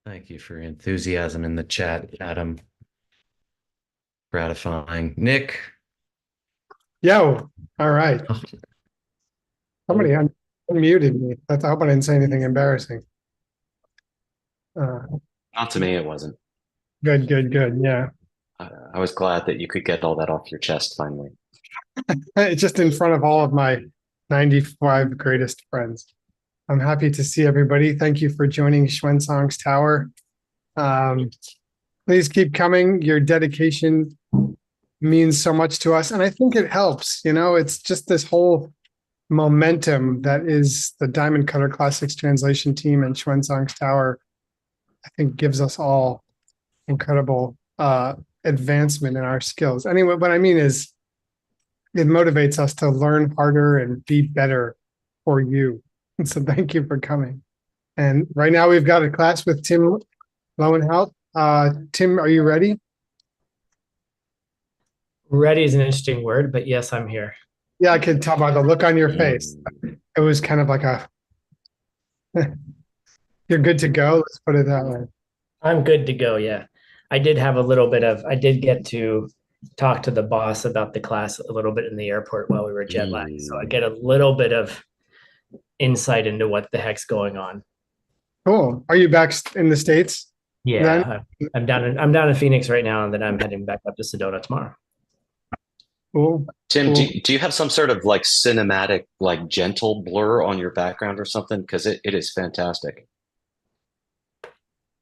Thank you for your enthusiasm in the chat, Adam. Gratifying. Nick. Yo, all right. Oh, Somebody unmuted me. I hope I didn't say anything embarrassing. Uh, Not to me, it wasn't. good, good, good. Yeah. I was glad that you could get all that off your chest finally. It's just in front of all of my 95 greatest friends. I'm happy to see everybody. Thank you for joining Xuanzang's Tower. Um, please keep coming. Your dedication means so much to us. And I think it helps. It's just this whole momentum that is the Diamond Cutter Classics translation team and Xuanzang's Tower, I think gives us all incredible advancement in our skills. Anyway, what I mean is it motivates us to learn harder and be better for you. And so thank you for coming. And right now we've got a class with Tim Lowenhaupt. Tim, are you ready? Ready is an interesting word, but yes, I'm here. Yeah, I can tell by the look on your face. It was kind of like you're good to go. Let's put it that way. I'm good to go. Yeah. I did get to talk to the boss about the class a little bit in the airport while we were jet lagged. So I get a little bit of insight into what the heck's going on. Cool. Are you back in the States? Yeah. I'm down in Phoenix right now, and then I'm heading back up to Sedona tomorrow. Cool. Tim, Cool. do you have some sort of like cinematic, like gentle blur on your background or something? Because it is fantastic.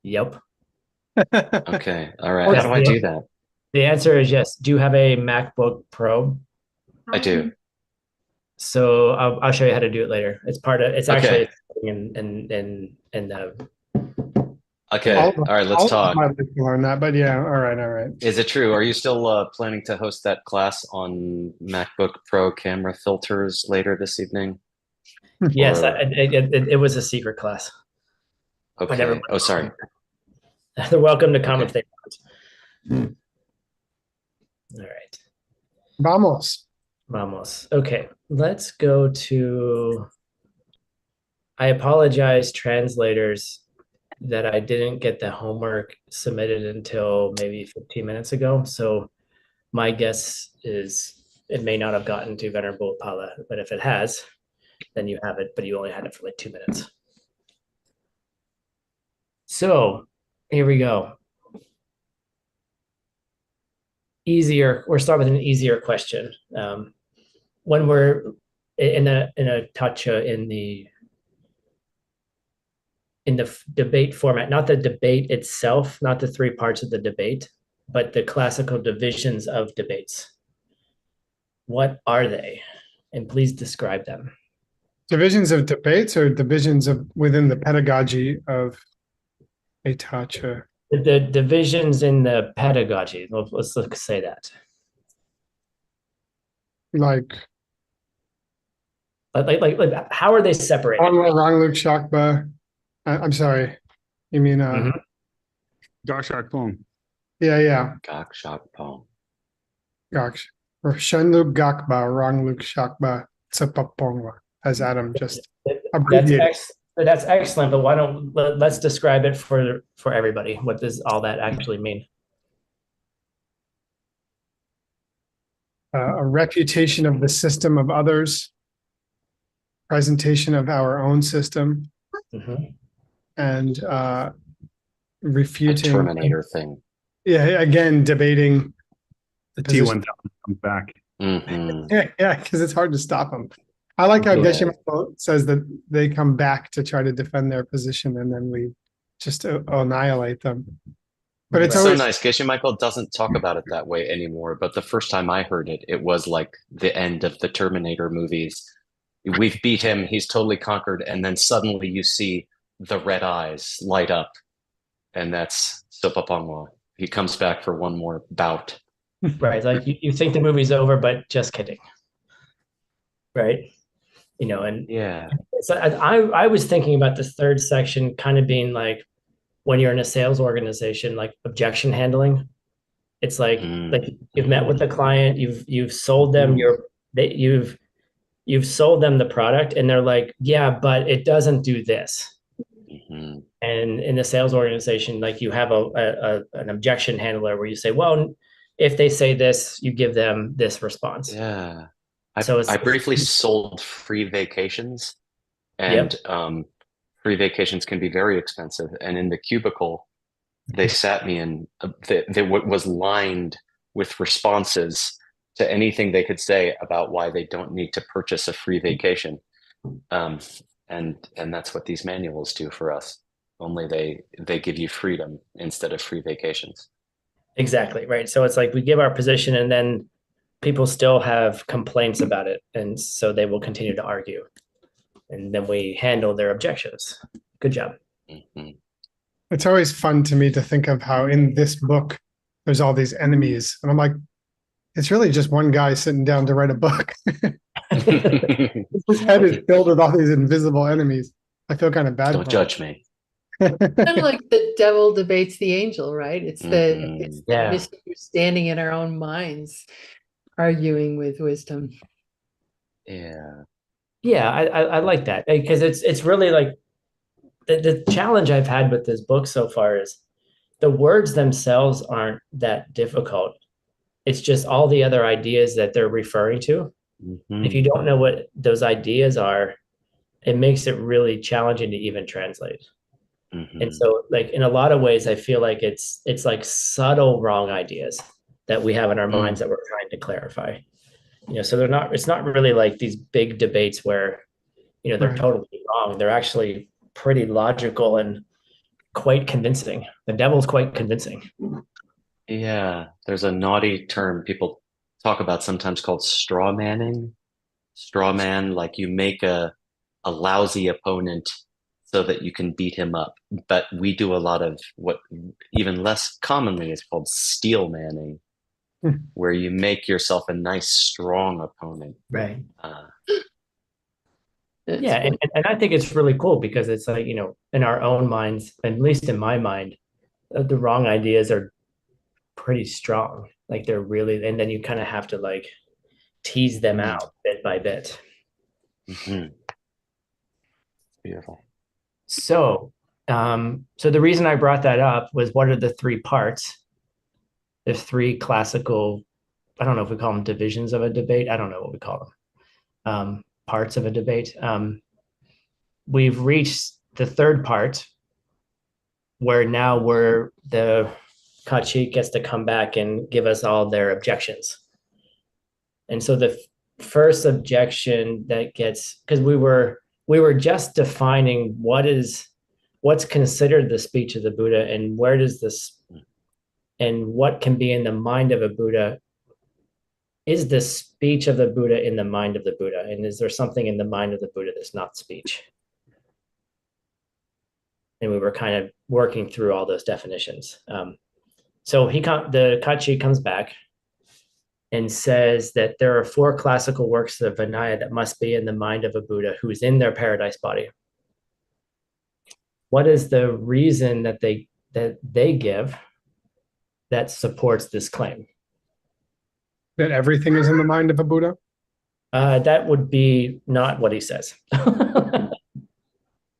Yep. Okay. All right. How do I do that? The answer is yes. Do you have a MacBook Pro? I do. So I'll show you how to do it later. It's actually Okay. in Okay. All right. Let's talk. I'd like to learn that, but yeah. All right. Is it true? Are you still planning to host that class on MacBook Pro camera filters later this evening? Yes, it was a secret class. Okay. Oh, sorry. They're welcome to come if they want. All right. Vamos. Okay, let's go to. I apologize, translators, that I didn't get the homework submitted until maybe 15 minutes ago. So my guess is it may not have gotten to Venerable Pala, but if it has, then you have it, but you only had it for like 2 minutes. So here we go. We'll start with an easier question. When we're in a touch in the debate format, not the debate itself, not the three parts of the debate, but the classical divisions of debates. What are they? And please describe them. Divisions of debates or divisions of within the pedagogy of a tacha? The divisions in the pedagogy. Let's say that. Like how are they separated? Rangluk Shakba. I'm sorry. You mean Gakshak Pong. Yeah. Gakshak Pong. Gaksh. Or Shanluk Gakba, Rangluk Shakba, Tsapapongwa, as Adam just abbreviated. That's excellent, but let's describe it for everybody. What does all that actually mean? A refutation of the system of others, presentation of our own system, and refuting. A Terminator thing. Yeah, again, debating. The T1000 comes back. Yeah, because it's hard to stop them. I like how Geshe Michael says that they come back to try to defend their position, and then we just annihilate them. But it's so nice. Geshe Michael doesn't talk about it that way anymore. But the first time I heard it, it was like the end of the Terminator movies. We've beat him. He's totally conquered. And then suddenly you see the red eyes light up. And that's Sopapangwa. He comes back for one more bout. Right. Like you think the movie's over, but just kidding. Right. And yeah. So I was thinking about this third section kind of being like when you're in a sales organization, like objection handling. It's like you've met with the client, you've sold them you've sold them the product, and they're like, yeah, but it doesn't do this. Mm. And in the sales organization, like you have an objection handler where you say, well, if they say this, you give them this response. Yeah. So I briefly sold free vacations, and yep. free vacations can be very expensive. And in the cubicle, they sat me in that was lined with responses to anything they could say about why they don't need to purchase a free vacation. Um, and that's what these manuals do for us. Only they give you freedom instead of free vacations. Exactly, right. So it's like we give our position and then people still have complaints about it. And so they will continue to argue. And then we handle their objections. Good job. Mm-hmm. It's always fun to me to think of how in this book there's all these enemies, and I'm like, it's really just one guy sitting down to write a book. His head is filled with all these invisible enemies. I feel kind of bad. Don't judge me. Kind of like the devil debates the angel, right? It's Mhm. the Yeah. misunderstanding in our own minds, arguing with wisdom. Yeah. Yeah, I like that because it's really like the challenge I've had with this book so far is the words themselves aren't that difficult. It's just all the other ideas that they're referring to. Mhm. If you don't know what those ideas are, it makes it really challenging to even translate. Mhm. And so, like in a lot of ways, I feel like it's like subtle wrong ideas that we have in our minds that we're trying to clarify. So they're not. It's not really like these big debates where they're Right. totally wrong. They're actually pretty logical and quite convincing. The devil's quite convincing. Yeah, there's a naughty term people talk about sometimes called straw manning. Straw man, like you make a lousy opponent so that you can beat him up. But we do a lot of what even less commonly is called steel manning, where you make yourself a nice, strong opponent. Right. That's Yeah, and I think it's really cool because it's like, in our own minds, at least in my mind, the wrong ideas are pretty strong. Like they're really, and then you kind of have to like tease them out bit by bit. Mhm. Beautiful. So, so the reason I brought that up was what are the three parts? There's three classical, I don't know if we call them divisions of a debate. I don't know what we call them. Parts of a debate. We've reached the third part where now the Kachi gets to come back and give us all their objections. And so the first objection that gets, because we were just defining what's considered the speech of the Buddha and where does this and what can be in the mind of a Buddha. Is the speech of the Buddha in the mind of the Buddha? And is there something in the mind of the Buddha that's not speech? And we were kind of working through all those definitions. So the Kachi comes back and says that there are four classical works of Vinaya that must be in the mind of a Buddha who is in their paradise body. What is the reason that they give that supports this claim? That everything is in the mind of a Buddha? That would be not what he says.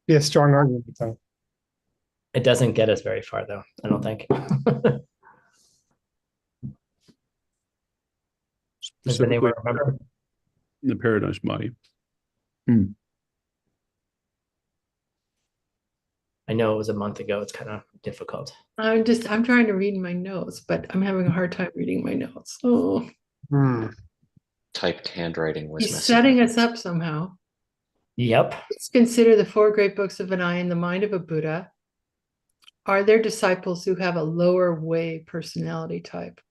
Be a strong argument. So. It doesn't get us very far, though, I don't think. Does anyone remember? The paradise body. I know it was a month ago. It's kind of difficult. I'm trying to read my notes, but I'm having a hard time reading my notes. Oh, Typed handwriting was he's missing. setting us up somehow. Yep. Let's consider the four great books of Vinaya in the mind of a Buddha. Are there disciples who have a lower way personality type?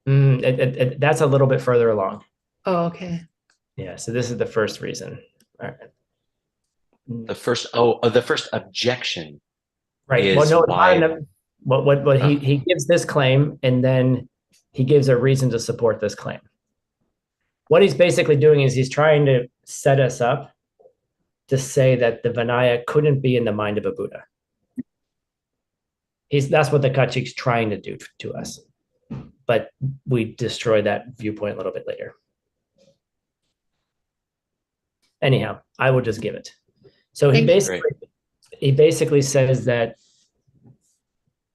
That's a little bit further along. Oh, okay. Yeah. So this is the first reason. All right. The first objection. Right. Well, no, why? What he gives this claim and then he gives a reason to support this claim. What he's basically doing is he's trying to set us up to say that the Vinaya couldn't be in the mind of a Buddha. That's what the Kachik's trying to do to us. But we destroy that viewpoint a little bit later. Anyhow, I will just give it. So he basically, he basically says that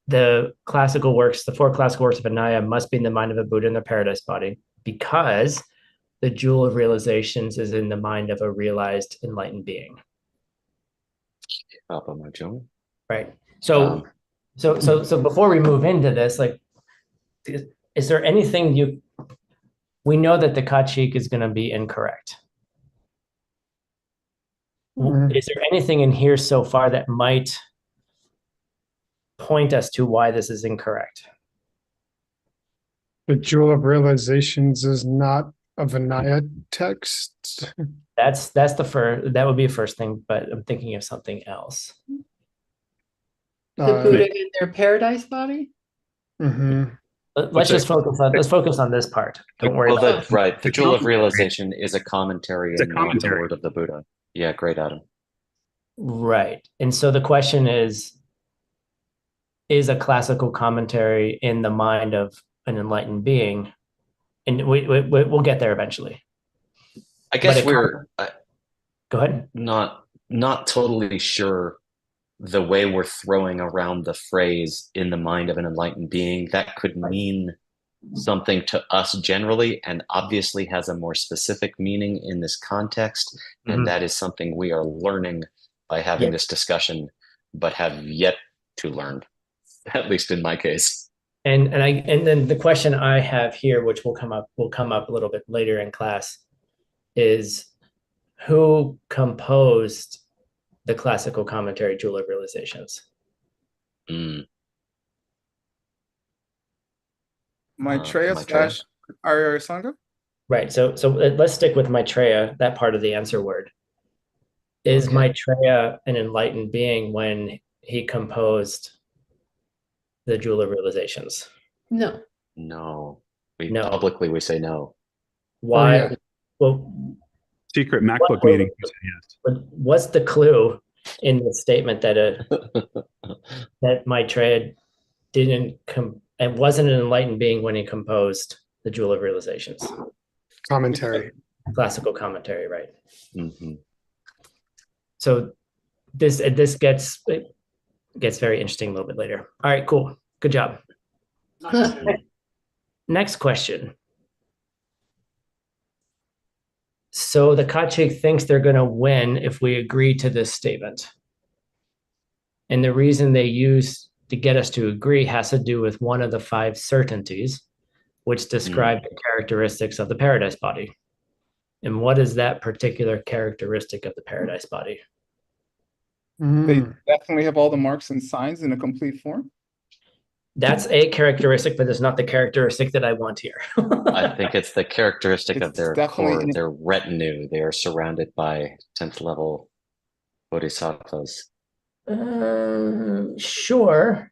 the four classical works of Vinaya must be in the mind of a Buddha in the paradise body because the jewel of realizations is in the mind of a realized enlightened being. Papa Majo. Right. So, Um, so before we move into this, like, is there anything we know that the Kachik is going to be incorrect. Is there anything in here so far that might point us to why this is incorrect? The Jewel of Realizations is not a Vinaya text. That's that would be a first thing, but I'm thinking of something else. The Buddha in their paradise body? Mhm. Let's focus on this part. Don't worry well, about it. right. The Jewel of Realization is a commentary It's a and not the commentary. word of the Buddha. Yeah, great, Adam. Right. And so the question is a classical commentary in the mind of an enlightened being? And we'll get there eventually. I guess But we're go ahead. not totally sure the way we're throwing around the phrase in the mind of an enlightened being. That could mean something to us generally and obviously has a more specific meaning in this context. And that is something we are learning by having this discussion, but have yet to learn, at least in my case. And then the question I have here, which will come up a little bit later in class, is who composed the classical commentary Jewel of Realizations? Maitreya slash Arya Sangha? Right. So let's stick with Maitreya, that part of the answer word. Is Maitreya an enlightened being when he composed the Jewel of Realizations? No. No. No. Publicly we say no. Why? Oh, yeah. Well, Secret MacBook meeting. Yes. what's the clue in the statement that that Maitreya and wasn't an enlightened being when he composed the Jewel of Realizations? Commentary. Classical commentary, right? Mm-hmm. So this gets very interesting a little bit later. All right, cool. Good job. Next question. So the Kachik thinks they're going to win if we agree to this statement. And the reason they use to get us to agree has to do with one of the 5 certainties, which describe the characteristics of the paradise body. And what is that particular characteristic of the paradise body? They definitely have all the marks and signs in a complete form. That's a characteristic, but it's not the characteristic that I want here. I think it's the characteristic of their core, definitely their retinue. They are surrounded by 10th level bodhisattvas. Sure,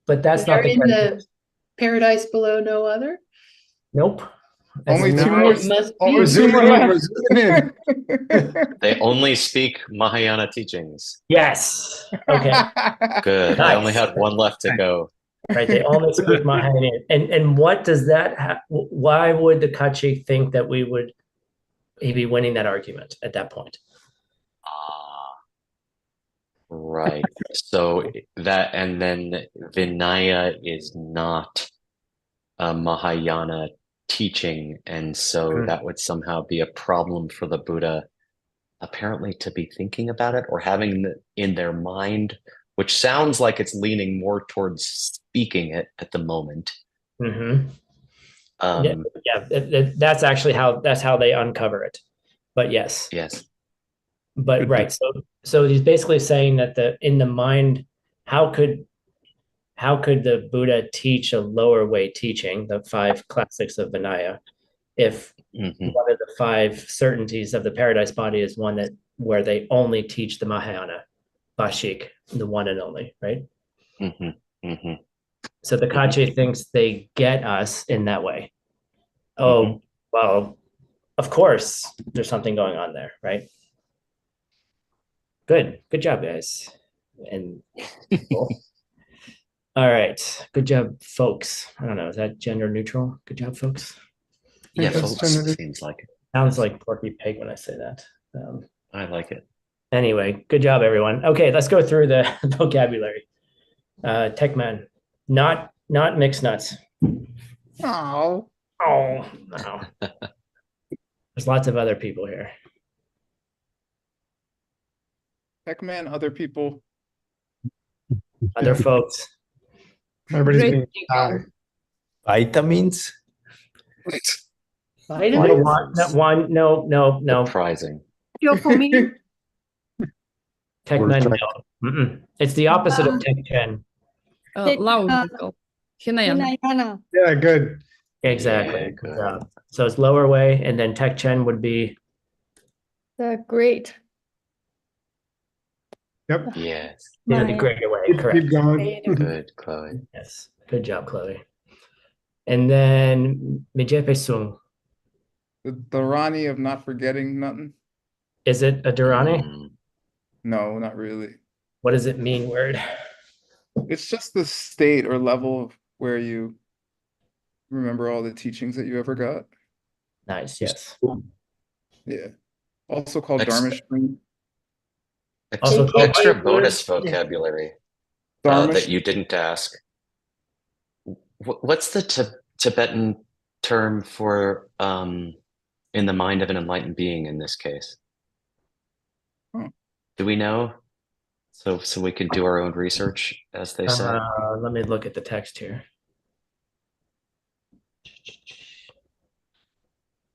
but that's not They're in the paradise below no other? Nope. Only That's two not- more. It must Only be. two more left. They only speak Mahayana teachings. Yes. Okay. Good. I only had one left to go. Right. They only speak Mahayana. And what does that why would the Kachik think that he'd be winning that argument at that point? Right. So that, and then Vinaya is not a Mahayana teaching, and so that would somehow be a problem for the Buddha, apparently, to be thinking about it or having in their mind, which sounds like it's leaning more towards speaking it at the moment. Mm-hmm. That's actually how they uncover it. But yes. Yes. But right. So he's basically saying that in the mind, how could the Buddha teach a lower way teaching, the 5 classics of Vinaya, if one of the 5 certainties of the paradise body is one where they only teach the Mahayana, Bashik, the one and only, right? So the Kache thinks they get us in that way. Oh, well, of course, there's something going on there, right? Good job, guys. And cool. All right. Good job, folks. I don't know. Is that gender neutral? Good job, folks. Yeah, that's folks, gender- seems like it. Sounds like Porky Pig when I say that. I like it. Anyway, good job, everyone. Okay, let's go through the vocabulary. Techman, not mixed nuts. Oh, Oh, no. There's lots of other people here. Heckman, other people. Other Yeah. folks. Everybody's Great being people. shy. Vitamins? Vitamins? No. Surprising. Dopamine. Techman, Word no. Mm-mm. It's the opposite of Tech Chen. Lauwdrukkel. Hinayana. Hinayana. Yeah, good. Exactly. Yeah, Good good. job. So it's lower way, and then Tech Chen would be Great. Yep. Yes. the My greater way. Keep Correct. going. Good, Chloe. Yes. Good job, Chloe. And then Mijepe Sung. The Ronnie of not forgetting nothing. Is it a Durrani? Mm, No, not really. What does it mean, word? It's just the state or level of where you remember all the teachings that you ever got. Nice, yes. Yeah. Also called Ex- Dharma stream. Also AKA called Extra word bonus student. vocabulary Dharma that you didn't ask. What's the Tibetan term for in the mind of an enlightened being in this case? Hmm. Do we know? So we can do our own research, as they say. let me look at the text here.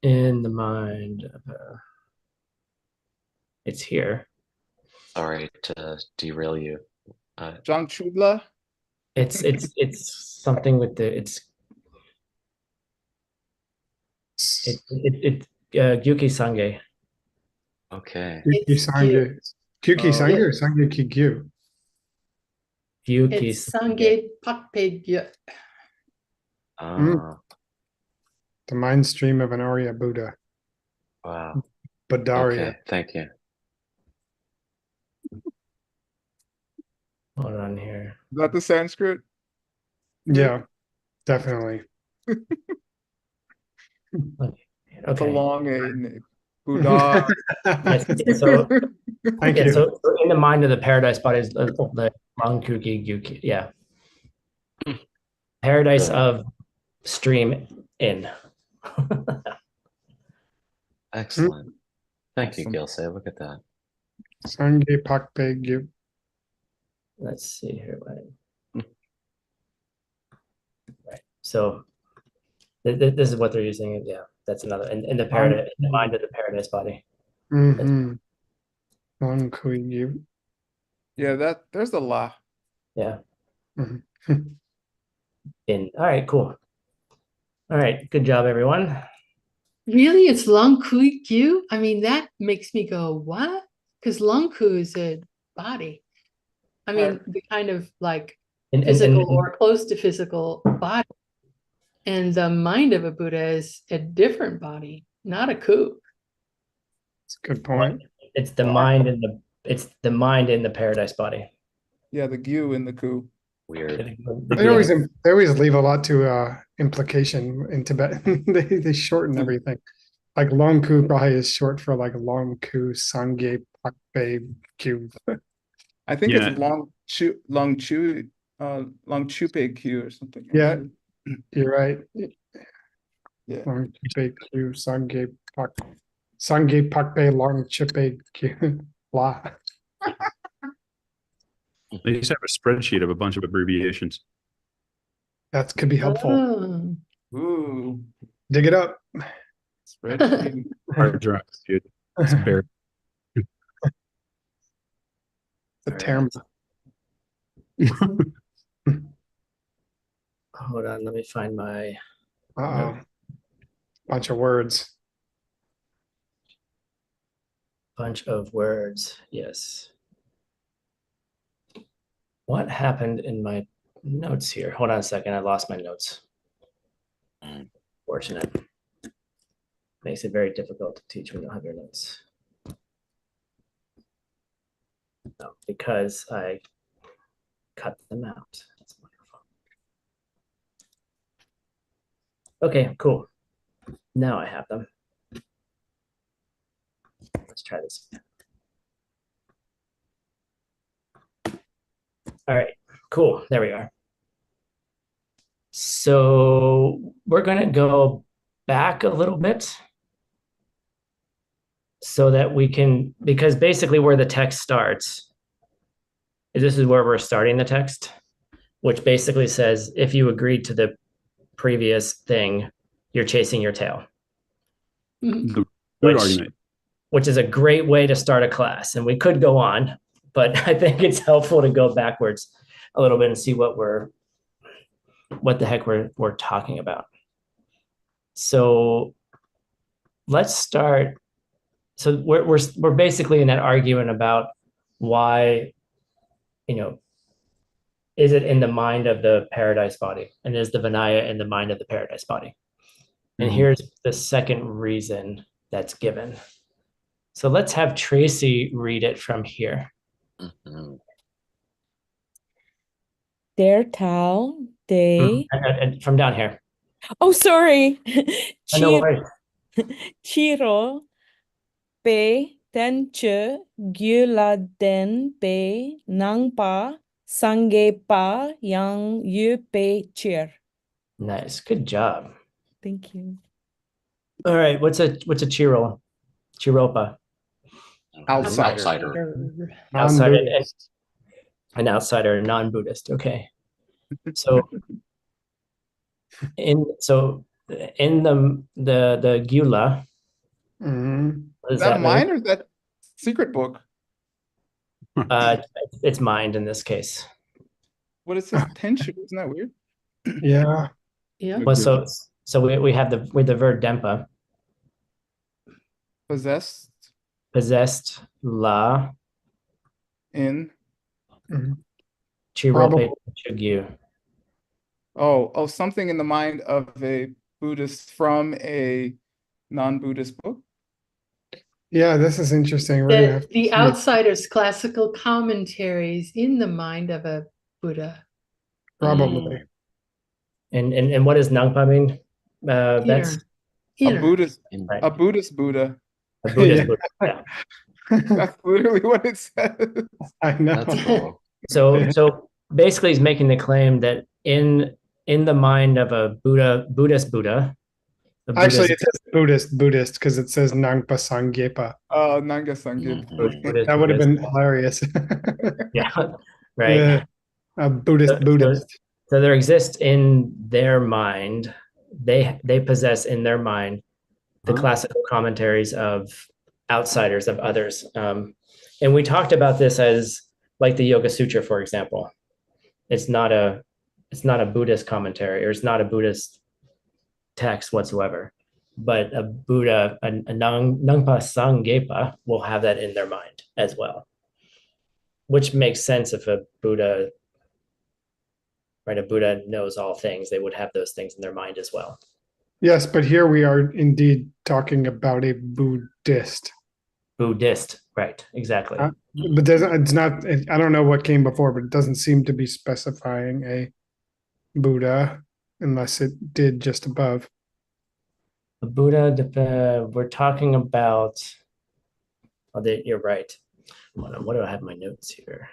In the mind of it's here. Sorry to derail you. Zhang Chudla. It's something with the it's Gyuki Sange. Okay. Kyuki It's Sange. Kyuki Oh. Sange or Sange Kigyu? Gyuki It's Sange. Sangye Pakpe. Ah, The mind stream of an Arya Buddha. wow. Badaria. Okay, thank you. Hold on here. Is that the Sanskrit? Yeah, definitely. That's a Okay. long A. Buddha. Yes, so Thank yeah, you. so in the mind of the paradise body is the Langkuki Gyuki. Yeah. Paradise Good. of stream in. Excellent. Thank you, Awesome. Gilse. Look at that. Sange Pakpe Gyu. Let's see here. Right. So this is what they're using. Yeah, that's another in the paradise, in the mind of the paradise body. Mm-hmm. Long Kui Gyu. Yeah, there's a la. Yeah. Mhm. In. All right. Cool. All right. Good job, everyone. Really? It's Long Kui Kyu? I mean, that makes me go, what? Because Long Ku is a body. I mean, the kind of like physical or close to physical body. And the mind of a Buddha is a different body, not a ku. That's a good point. it's the mind in the paradise body. Yeah, the Gyu in the Ku. Weird. They always leave a lot to implication in Tibetan. they shorten everything. Like Long Ku probably is short for like Long Ku Sangye Pakpe Kyu. I think Yeah. it's Long Chupe Q or something. Yeah. actually. You're right. Yeah. Long Chipe Kyu Sangye Pakpe Long Chipe Kyu La. They used to have a spreadsheet of a bunch of abbreviations. That could be helpful. Oh. Ooh. Dig it up. Spreadsheet. Hard drives, dude. It's buried. The term. Hold on. Let me find my. Uh-oh. Bunch of words. Bunch of words. Yes. What happened in my notes here? Hold on a second. I lost my notes. Fortunate. Makes it very difficult to teach when you don't have your notes. No, because I cut them out. That's wonderful. Okay, cool. Now I have them. Let's try this again. All right, cool. There we are. So we're going to go back a little bit so that we can, because basically where the text starts, this is where we're starting the text, which basically says, if you agreed to the previous thing, you're chasing your tail. Good Which- argument. Which is a great way to start a class. And we could go on, but I think it's helpful to go backwards a little bit and see what the heck we're talking about. So let's start. So we're basically in that argument about why, is it in the mind of the paradise body, and is the Vinaya in the mind of the paradise body? And here's the second reason that's given. So let's have Tracy read it from here. Mhm. Their Tao, they. And from down here. Oh, sorry. Oh, no worries. Chiro, Pe, Tenche, Gyula Den, Pe, Nangpa, Sangepa, Yang, Yu, Pe, Chir. Nice. Good job. Thank you. All right. What's a Chiro? Chiropa. Outsider. Outsider. Non-Buddhist. An outsider, non-Buddhist. Okay. So in the Gyula, Mhm. what does Is that that mine mean? or is that secret book? It's mind in this case. What it says tension? Isn't that weird? Yeah. Yeah. Well, so we have the verb dempa, Possessed possessed la in. chirope chugyu. Oh, something in the mind of a Buddhist from a non-Buddhist book. Yeah, this is interesting. We're gonna have to The see. outsider's classical commentaries in the mind of a Buddha. Probably. And what does Nangpa mean? That's Inner. A Buddhist, right. a Buddhist Buddha. A Buddhist Yeah. Buddha. Yeah. That's literally what it says. I know. That's cool. So basically, he's making the claim that in the mind of a Buddhist Buddha. Actually, it says Buddhist because it says Nangpa Sangyepa. Nanga Sangye. Mhm. That would have been hilarious. Yeah, right. Yeah, a Buddhist Buddhist. So there exists in their mind, they possess in their mind the classical commentaries of outsiders, of others. And we talked about this as like the Yoga Sutra, for example. It's not a Buddhist commentary, or it's not a Buddhist text whatsoever. But a Buddha, a Nangpa Sangyepa will have that in their mind as well. Which makes sense if a Buddha knows all things, they would have those things in their mind as well. Yes, but here we are indeed talking about a Buddhist. Buddhist, right? Exactly. But it's not. I don't know what came before, but it doesn't seem to be specifying a Buddha unless it did just above. A Buddha. We're talking about. Oh, you're right. Hold on, what do I have in my notes here?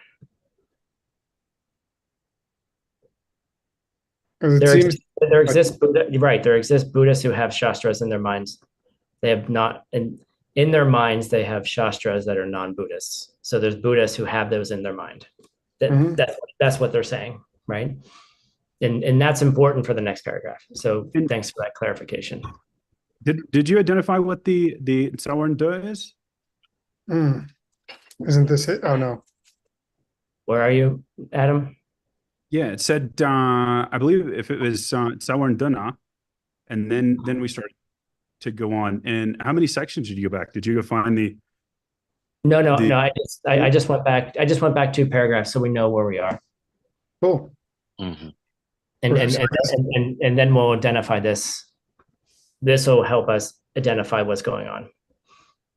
'Cause it There seems exists Buddha, you're right. There exist Buddhists who have shastras in their minds. They have not, in their minds, they have shastras that are non-Buddhists. So there's Buddhists who have those in their mind. That's what they're saying, right? And that's important for the next paragraph. So thanks for that clarification. Did you identify what the Sauern is? Isn't this it? Oh no. Where are you, Adam? Yeah, it said I believe if it was Sauern Duna, and then we started to go on. And how many sections did you go back? Did you go find the? No. I just went back. I just went back 2 paragraphs so we know where we are. Cool. Mm-hmm. And then we'll identify this. This will help us identify what's going on.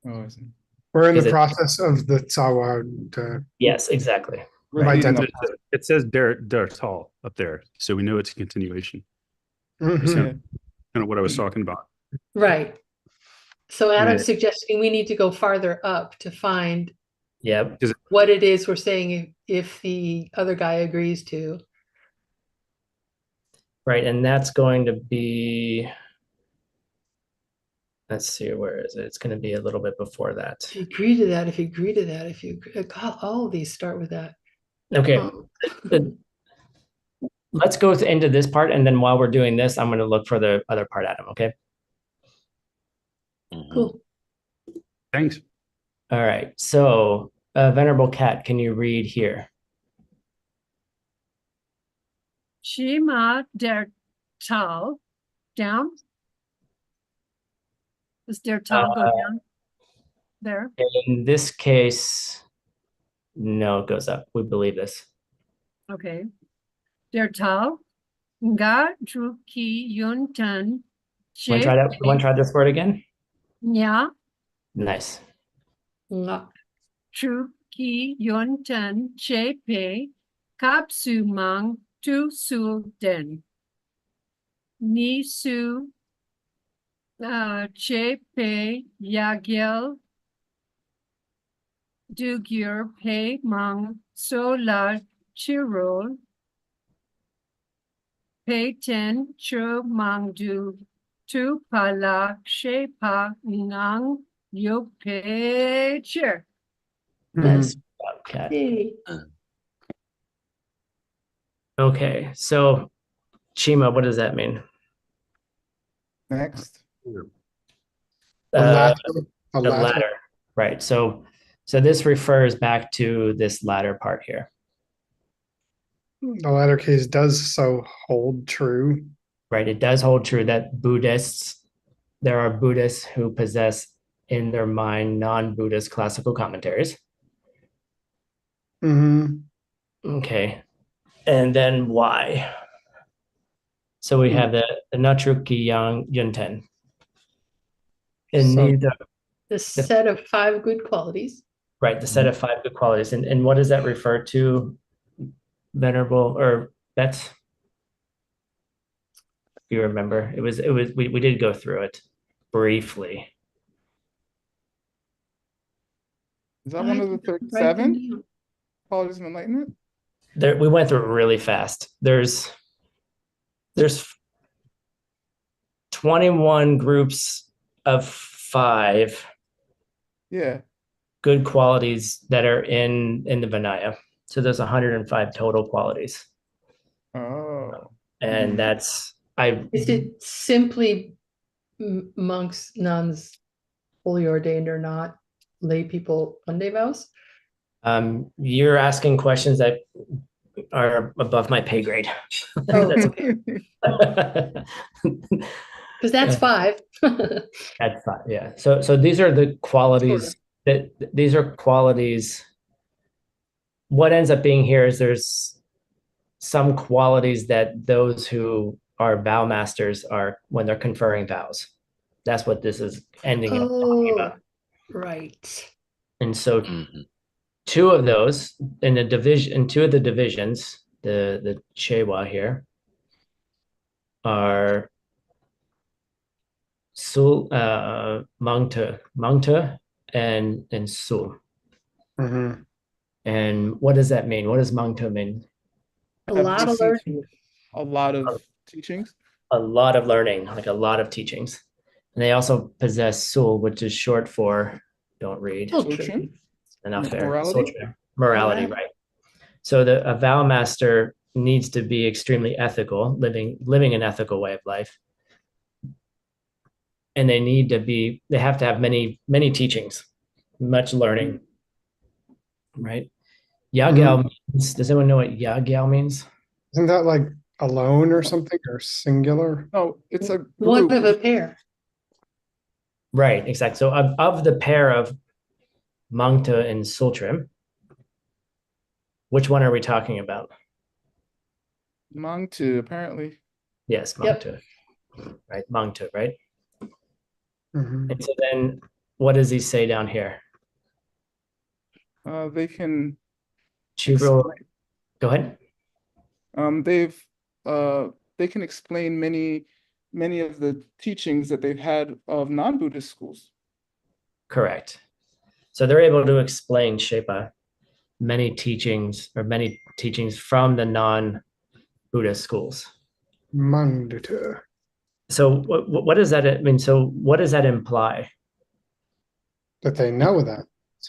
Oh, I see. We're in Is the it- process of the Tsawa. Yes, exactly. We're Right, leading then. up. It says Der Tal up there, so we know it's a continuation. That's Mhm. kind of what I was talking about. Right. So Adam's Yeah. suggesting we need to go farther up to find Yep. what it is we're saying if the other guy agrees to. Right. And that's going to be, let's see, where is it? It's going to be a little bit before that. If you agree to that, if you agree to that, if you God, all of these start with that. Okay. Um, Let's go into this part. And then while we're doing this, I'm going to look for the other part, Adam. Okay. cool. Thanks. All right. So, Venerable Cat, can you read here? Shema der Tal down. Does der Tal go down there? In this case, no, it goes up. We believe this. Okay. Der Tal Nga Tru Ki Yun Tan. Want to try this word again? Yeah. Nice. Nga. Tru Ki Yun Tan Che Pe Kap Su Mang Tu Su Den. Ni Su Che Pe Yagel Dugyur Pe Mang So La Chirol Pe Ten Chu Mang Du Tu Pala She Pa Ngang Yu Pe Chir. Nice. Cat. Hey. Okay. So, Chima, what does that mean? Next. The latter. The The latter. latter. Right. So this refers back to this latter part here. The latter case does so hold true. Right. It does hold true that there are Buddhists who possess in their mind non-Buddhist classical commentaries. Mm-hmm. Okay. And then why? So we have the Natruki Yang Yunten. And So- these are The set of 5 good qualities. right, the set of 5 good qualities. And what does that refer to, Venerable or Bets? You remember? We did go through it briefly. Is that one of the 37 qualities of enlightenment? We went through it really fast. There's 21 groups of 5 Yeah. good qualities that are in the Vinaya. So there's 105 total qualities. Oh. And that's Is it simply monks, nuns, fully ordained or not, lay people Monday vows? You're asking questions that are above my pay grade. Oh, okay. Because that's 5. That's 5, yeah. So these are the qualities these are qualities. What ends up being here is there's some qualities that those who are vow masters are when they're conferring vows. That's what this is ending up talking about. Right. And so 2 of those in in 2 of the divisions, the Chewa here are Sul, Mangta and Sul. Mm-hmm. And what does that mean? What does Mangta mean? A lot of learning. A lot of teachings. A lot of learning, like a lot of teachings. And they also possess Sul, which is short for don't read. Sultry. Enough there. Morality? Morality, right. So a vow master needs to be extremely ethical, living an ethical way of life. And they have to have many teachings, much learning, right? Yagyal means, does anyone know what Yagyal means? Isn't that like alone or something or singular? No, it's a One group. of a pair. Right, exactly. So of the pair of Mangta and Sultrim, which one are we talking about? Mangtu, apparently. Yes, Mangta. Right, Mangta, right? Mm-hmm. And so then what does he say down here? They can Chibro, go ahead. They can explain many of the teachings that they've had of non-Buddhist schools. Correct. So they're able to explain Shepa many teachings from the non-Buddhist schools. Mandita. So what does that mean? So what does that imply? That they know that.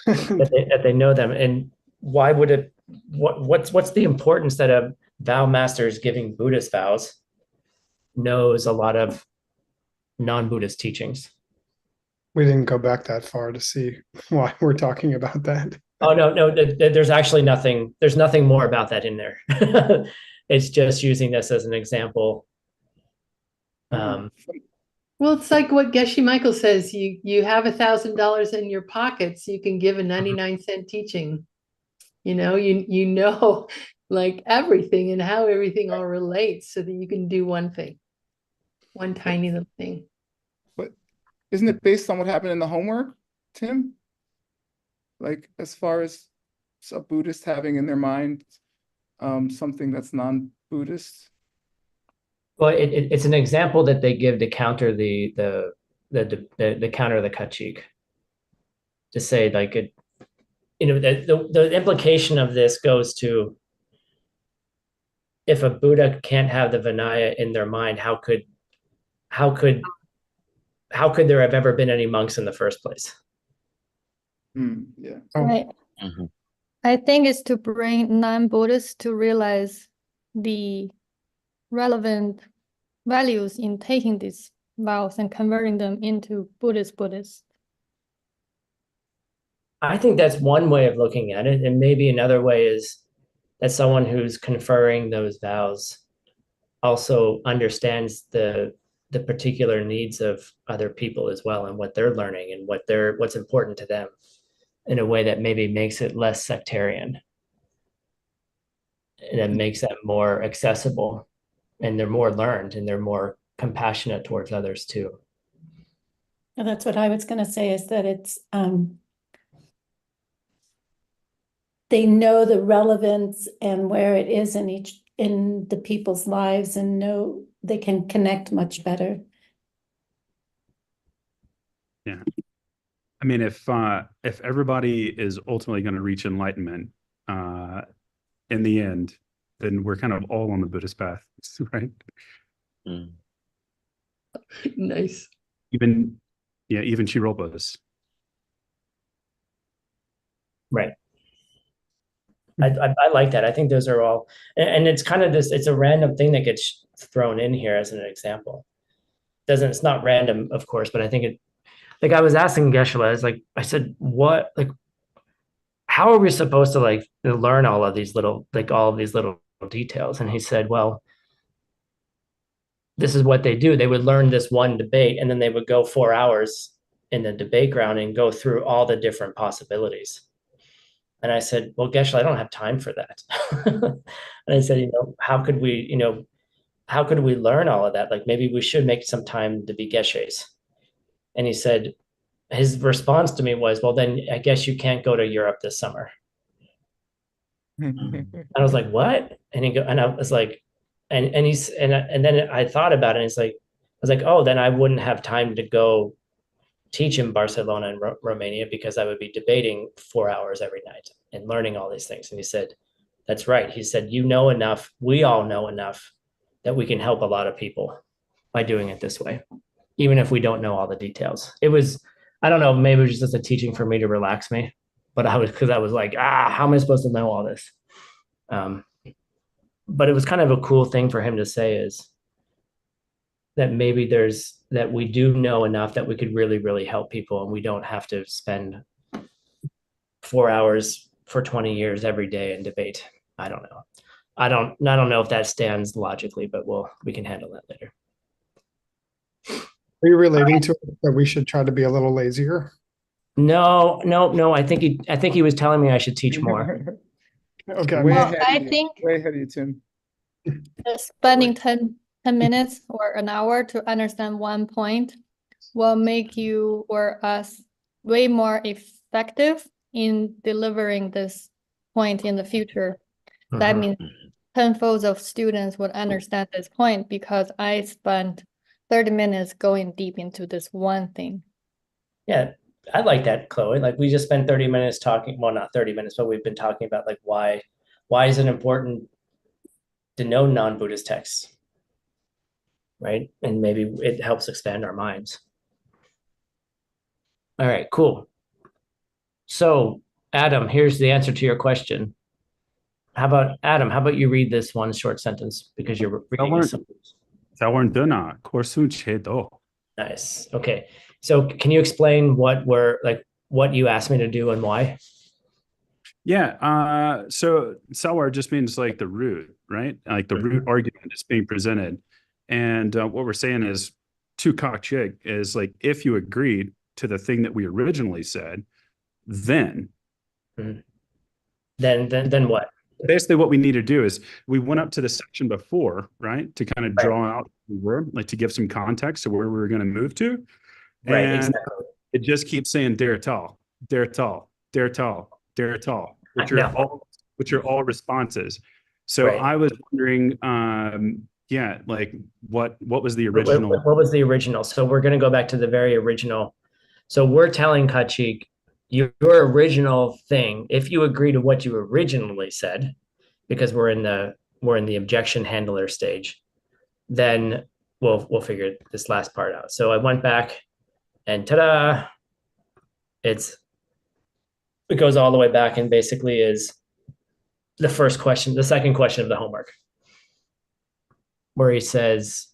That they know them, and why would it? What's the importance that a vow master is giving Buddhist vows knows a lot of non-Buddhist teachings? We didn't go back that far to see why we're talking about that. Oh no, there's actually nothing. There's nothing more about that in there. It's just using this as an example. Well, it's like what Geshe Michael says, you have $1,000 in your pockets, you can give a 99-cent teaching. You know like everything and how everything all relates so that you can do one thing, one tiny little thing. But isn't it based on what happened in the homework, Tim? Like as far as a Buddhist having in their mind something that's non-Buddhist? Well, it's an example that they give to counter the counter the kachik. To say like the implication of this goes to, if a Buddha can't have the Vinaya in their mind, how could there have ever been any monks in the first place? Yeah. Right. I think it's to bring non-Buddhists to realize the relevant values in taking these vows and converting them into Buddhists. I think that's one way of looking at it. And maybe another way is that someone who's conferring those vows also understands the particular needs of other people as well, and what they're learning and what's important to them, in a way that maybe makes it less sectarian and that makes them more accessible, and they're more learned and they're more compassionate towards others too. And that's what I was going to say, is that it's they know the relevance and where it is in the people's lives, and know they can connect much better. Yeah. I mean, if everybody is ultimately going to reach enlightenment in the end, then we're kind of all on the Buddhist path, right? Nice. Even Chiropas. Right. I like that. I think those are all, and it's kind of this, it's a random thing that gets thrown in here as an example. It's not random, of course, but I think it, like I was asking Geshe, I said, what, like, how are we supposed to like learn all of these little details? And he said, well, this is what they do. They would learn this one debate, and then they would go 4 hours in the debate ground and go through all the different possibilities. And I said, well, Geshe, I don't have time for that. And I said, how could we learn all of that? Like, maybe we should make some time to be Geshes. And he said, his response to me was, well, then I guess you can't go to Europe this summer. And I was like, what? And I was like, and then I thought about it, and it's like, I was like, oh, then I wouldn't have time to go teach in Barcelona and Romania, because I would be debating 4 hours every night and learning all these things. And he said, that's right. He said, you know enough, we all know enough that we can help a lot of people by doing it this way, even if we don't know all the details. It was, I don't know, maybe it was just a teaching for me to relax me, but because I was like, how am I supposed to know all this? But it was kind of a cool thing for him to say, is that maybe that we do know enough that we could really, really help people, and we don't have to spend 4 hours for 20 years every day and debate. I don't know. I don't know if that stands logically, but we can handle that later. Are you relating to it that we should try to be a little lazier? No. I think he was telling me I should teach more. Okay. Way Well, ahead I of you. think Way ahead of you, Tim. spending 10 minutes or an hour to understand one point will make you or us way more effective in delivering this point in the future. That means tenfolds of students would understand this point, because I spent 30 minutes going deep into this one thing. Yeah. I like that, Chloe. Like we just spent 30 minutes talking, well, not 30 minutes, but we've been talking about like why is it important to know non-Buddhist texts, right? And maybe it helps expand our minds. All right, cool. So, Adam, here's the answer to your question. How about you read this one short sentence because you're reading this. 자원드나 코순체도. Nice. Okay. So can you explain what you asked me to do and why? Yeah. So sawar just means like the root, right? Like the root argument is being presented. And what we're saying is to kakchik is like, if you agreed to the thing that we originally said, then. Then what? Basically what we need to do is we went up to the section before, right? To kind of draw out the word, like to give some context to where we were going to move to. Right, And exactly. it just keeps saying dare tall, dare tall, dare tall, dare tall, which are all responses. So I was wondering, like what was the original? What was the original? So we're going to go back to the very original. So we're telling Kachik, your original thing, if you agree to what you originally said, because we're in the objection handler stage, then we'll figure this last part out. So I went back and ta-da, it goes all the way back and basically is the second question of the homework, where he says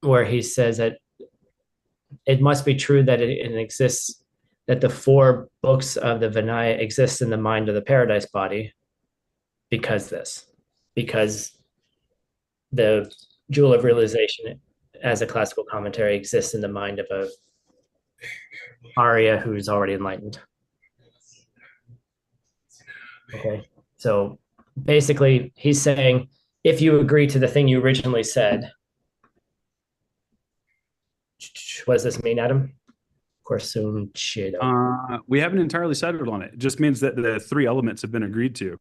that it must be true that it exists, that the 4 books of the Vinaya exist in the mind of the paradise body because the jewel of realization as a classical commentary exists in the mind of a Arya who's already enlightened. Okay, so basically he's saying, if you agree to the thing you originally said, what does this mean, Adam? We haven't entirely settled on it. It just means that the 3 elements have been agreed to.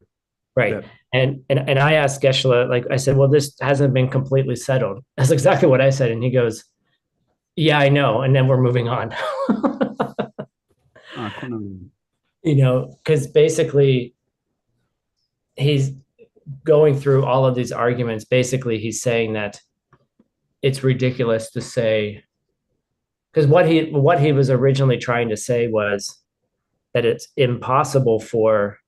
Right. And I asked Geshe, like I said, well, this hasn't been completely settled. That's exactly what I said. And he goes, yeah, I know. And then we're moving on. Because basically he's going through all of these arguments. Basically, he's saying that it's ridiculous to say, because what he was originally trying to say was that it's impossible for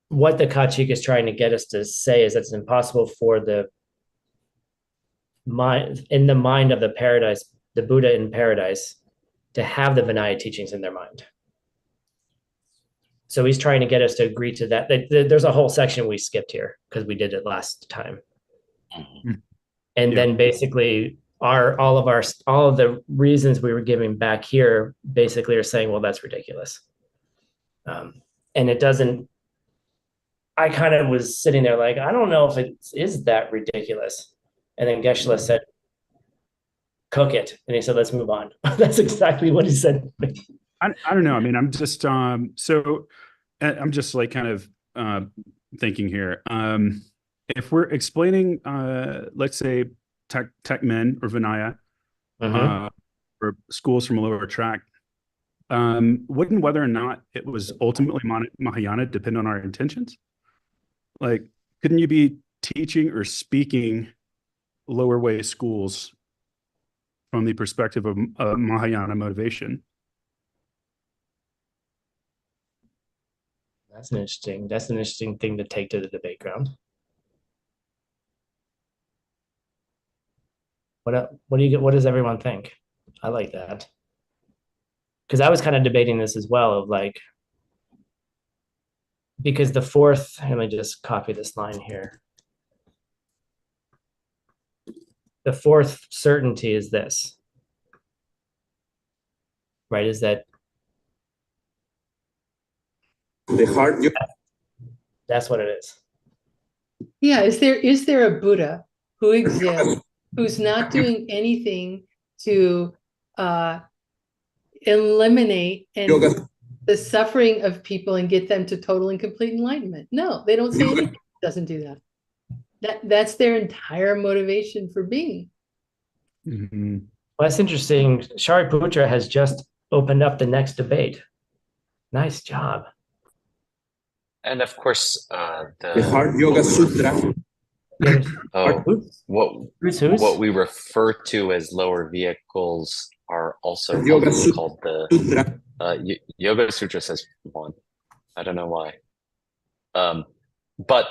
what the Kachik is trying to get us to say is that it's impossible for the mind, in the mind of the paradise, the Buddha in paradise, to have the Vinaya teachings in their mind. So he's trying to get us to agree to that. There's a whole section we skipped here because we did it last time. And then basically all of the reasons we were giving back here basically are saying, well, that's ridiculous. And it doesn't, I kind of was sitting there like, I don't know if it is that ridiculous. And then Geshe said, cook it. And he said, let's move on. That's exactly what he said. I don't know. I mean, I'm just, so I'm just like kind of thinking here. If we're explaining, let's say tech men or Vinaya, or schools from a lower track, wouldn't whether or not it was ultimately Mahayana depend on our intentions? Like, couldn't you be teaching or speaking lower way schools from the perspective of Mahayana motivation? That's an interesting thing to take to the debate ground. What does everyone think? I like that. Because I was kind of debating this as well, of like, because the 4th, let me just copy this line here. The 4th certainty is this, right? Is that the heart? That's what it is. Yeah. Is there a Buddha who exists who's not doing anything to eliminate the suffering of people and get them to total and complete enlightenment? No, they don't say anything. Doesn't do that. That's their entire motivation for being. Mhm. Well, that's interesting. Shariputra has just opened up the next debate. Nice job. And of course, The Heart Yoga Sutra. What we refer to as lower vehicles are also Yoga often called Sutra. Yoga Sutra says one. I don't know why. But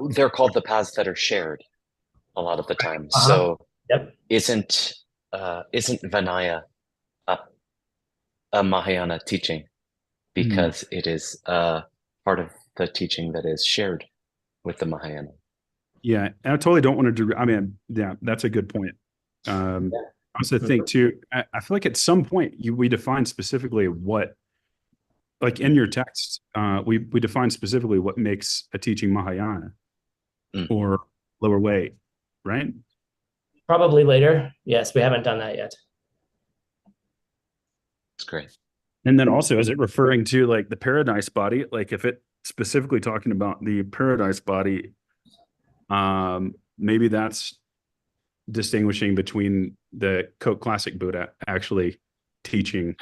they're called the paths that are shared a lot of the time. So Yep. isn't Vinaya a Mahayana teaching? Because it is part of the teaching that is shared with the Mahayana. Yeah, I totally don't want to. I mean, yeah, that's a good point. I also think too. I feel like at some point we define specifically what, like in your text, we define specifically what makes a teaching Mahayana or lower way, right? Probably later. Yes, we haven't done that yet. It's great. And then also, is it referring to like the paradise body? Like if it specifically talking about the paradise body, maybe that's distinguishing between the classic Buddha actually teaching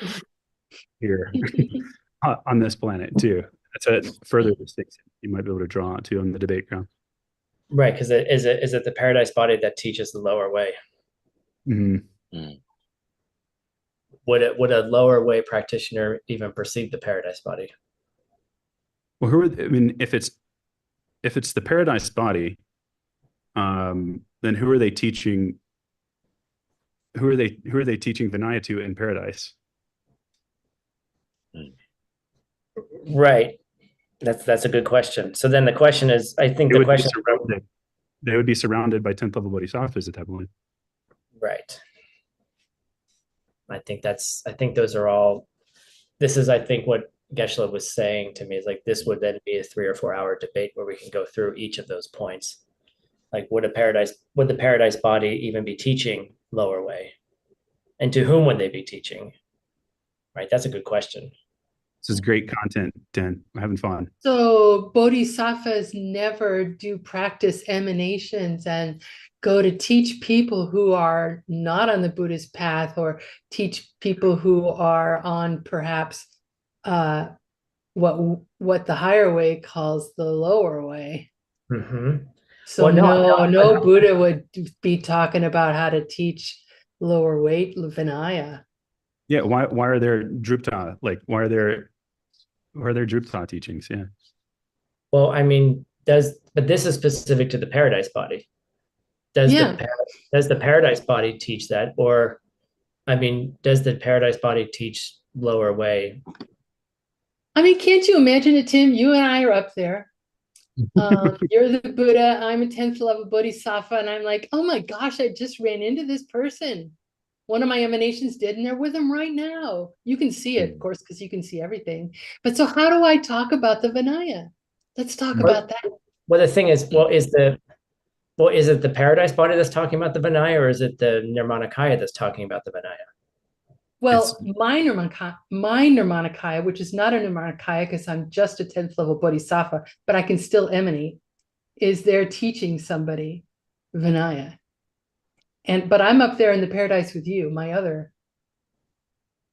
here on this planet too. That's a further distinction you might be able to draw to on the debate ground. Right, because is it the paradise body that teaches the lower way? Would a lower way practitioner even perceive the paradise body? Well, I mean, if it's the paradise body, then who are they teaching? Who are they teaching Vinaya to in paradise? Right. That's a good question. So then the question is, I think the question they would be surrounded by 10th level bodhisattvas at that point. Right. I think those are all. This is, I think, what Geshe was saying to me is like this would then be a 3 or 4 hour debate where we can go through each of those points. Like would the paradise body even be teaching lower way? And to whom would they be teaching? Right. That's a good question. This is great content, Dan. I'm having fun. So bodhisattvas never do practice emanations and go to teach people who are not on the Buddhist path or teach people who are on perhaps what the higher way calls the lower way. So well, no Buddha would be talking about how to teach lower weight Vinaya. Yeah, why are there Drupta? Like why are there Drupta teachings? Yeah. Well, I mean, but this is specific to the paradise body. Does the paradise body teach that? Or I mean, does the paradise body teach lower way? I mean, can't you imagine it, Tim? You and I are up there. You're the Buddha, I'm a 10th level bodhisattva, and I'm like, oh my gosh, I just ran into this person. One of my emanations did, and they're with him right now. You can see it, of course, because you can see everything. But so how do I talk about the Vinaya? Let's talk about that. Well, the thing is, is it the paradise body that's talking about the Vinaya, or is it the Nirmanakaya that's talking about the Vinaya? Well, my Nirmanakaya, which is not a Nirmanakaya because I'm just a 10th level bodhisattva, but I can still emanate, is there teaching somebody Vinaya. But I'm up there in the paradise with you, my other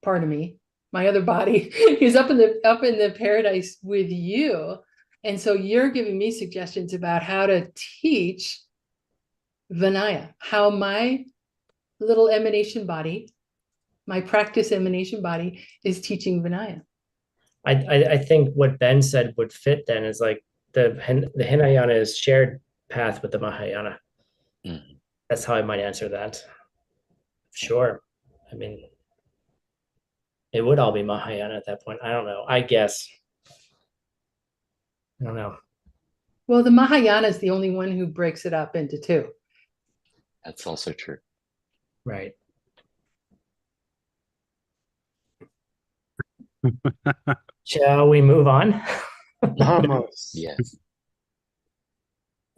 part of me, my other body is up in the paradise with you. And so you're giving me suggestions about how to teach Vinaya, how my little emanation body, my practice emanation body is teaching Vinaya. I think what Ben said would fit then is like the Hinayana is shared path with the Mahayana. That's how I might answer that. Sure. I mean, it would all be Mahayana at that point. I don't know. I guess. I don't know. Well, the Mahayana is the only one who breaks it up into two. That's also true. Right. Shall we move on? Almost. Yes.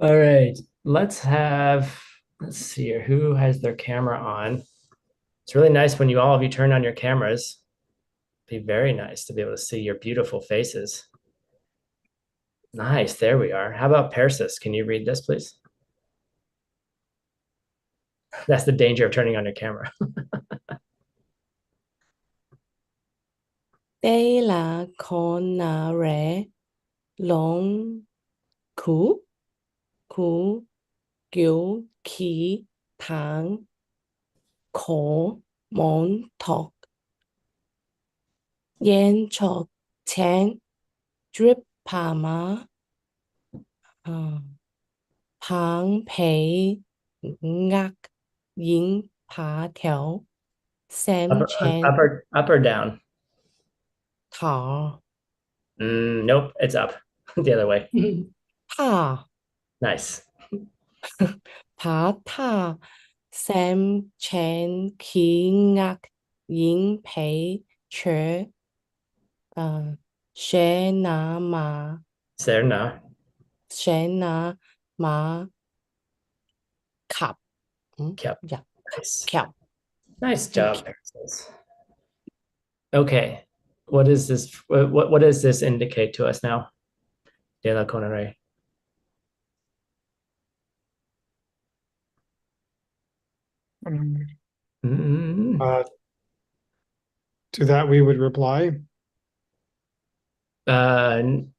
All right. Let's see here. Who has their camera on? It's really nice when all of you turn on your cameras. It'd be very nice to be able to see your beautiful faces. Nice. There we are. How about Persis? Can you read this, please? That's the danger of turning on your camera. Đây là con rể long cũ cũ kiểu khí thang khổ món thọc yên chọc chén drip pama phang pei ngạc ying pa theo xem chén Up or down? thảo Nope, it's up. The other way. pa Nice. phá thà xem chén khí ngạc ying pei chớ sẽ na ma Serna. sẽ na ma khắp Yep. yeah Nice. khắp. Nice job. Okay. What is this? What does this indicate to us now? De la Connery. To that we would reply. In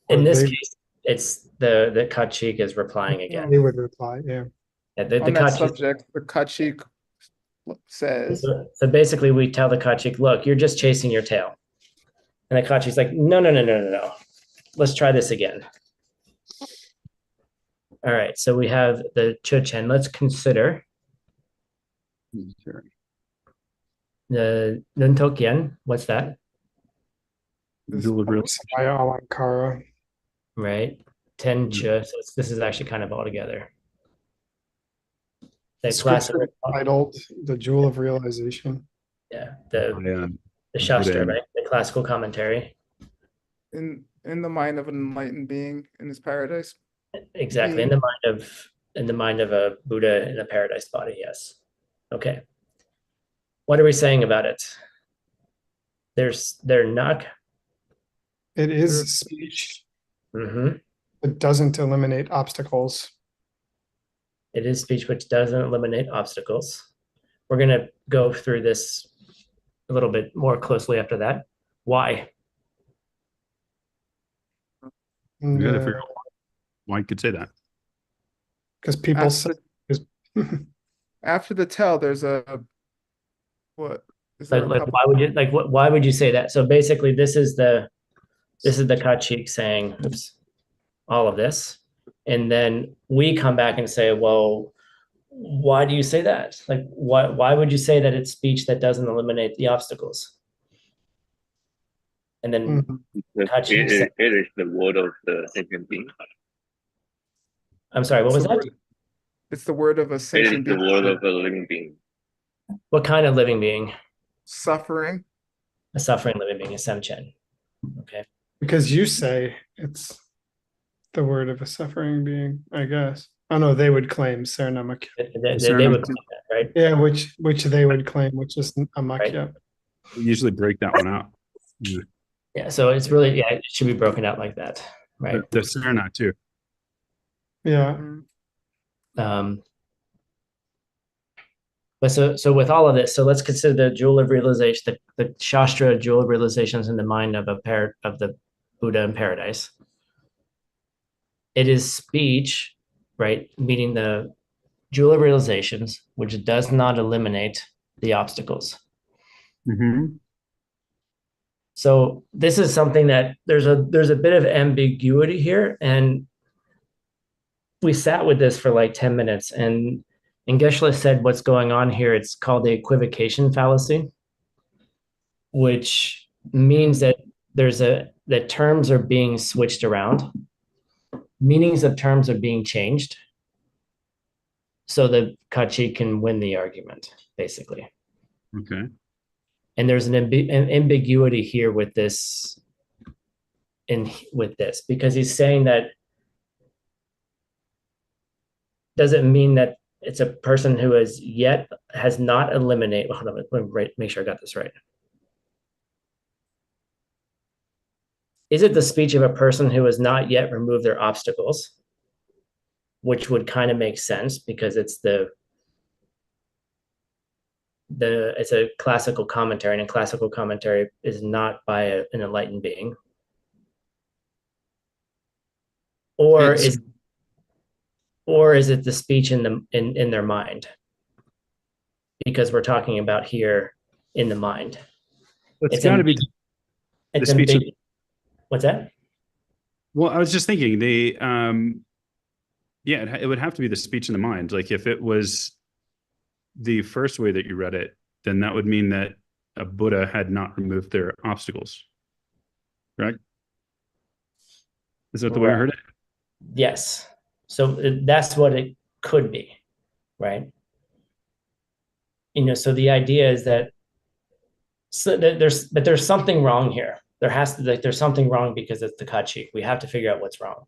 this case, it's the Kachik is replying again. They would reply, yeah. Yeah, the On that Kachik, subject, the Kachik says, so basically we tell the Kachik, look, you're just chasing your tail. And the Kachik's like, no. Let's try this again. All right, so we have the Chuchen. Let's consider the Nuntokian. What's that? Jewel of Samaya Alankara. Right. Tencha. So this is actually kind of all together. The classic titled The Jewel of Realization. Yeah. The Shastra, right? The classical commentary. in the mind of an enlightened being in his paradise. Exactly. In the mind of a Buddha in a paradise body, yes. Okay. What are we saying about it? They're not. It is speech. Mm-hmm. It doesn't eliminate obstacles. It is speech which doesn't eliminate obstacles. We're going to go through this a little bit more closely after that. Why? We got to figure out why you could say that. Because people say, after the tell, there's a what? Is there like why would you why would you say that? So basically, this is the Kachik saying, oops, all of this, and then we come back and say, well, why do you say that? Like, why would you say that it's speech that doesn't eliminate the obstacles? And then Kachik said, it is the word of the sentient being. I'm sorry, what was that? It's the word of a sentient being. It is the word of a living being. What kind of living being? Suffering. A suffering living being, a Semchen. Okay. Because you say it's the word of a suffering being, I guess. Oh no, they would claim Saranamak. They would claim that, right? Yeah, which they would claim, which is a makya. Right. We usually break that one out. Yeah, so it's really, it should be broken out like that, right? The Sarna too. Yeah. But so with all of this, so let's consider the jewel of realization, the Shastra jewel of realizations in the mind of the Buddha in paradise. It is speech, right? Meaning the jewel of realizations, which does not eliminate the obstacles. Mm-hmm. So this is something that there's a bit of ambiguity here, and we sat with this for like 10 minutes, and Geshe said what's going on here, it's called the equivocation fallacy, which means that that terms are being switched around. Meanings of terms are being changed so that Kachi can win the argument, basically. Okay. And there's an ambiguity here with this, because he's saying that doesn't mean that it's a person who has not eliminated. Hold on, let me make sure I got this right. Is it the speech of a person who has not yet removed their obstacles, which would kind of make sense because it's the it's a classical commentary, and a classical commentary is not by an enlightened being. Or is it the speech in their mind? Because we're talking about here in the mind. It's got to be the speech. What's that? Well, I was just thinking it would have to be the speech in the mind. Like if it was the first way that you read it, then that would mean that a Buddha had not removed their obstacles, right? Is that the way I heard it? Yes. So that's what it could be, right? So the idea is that there's something wrong here. There's something wrong because it's the Kachi. We have to figure out what's wrong.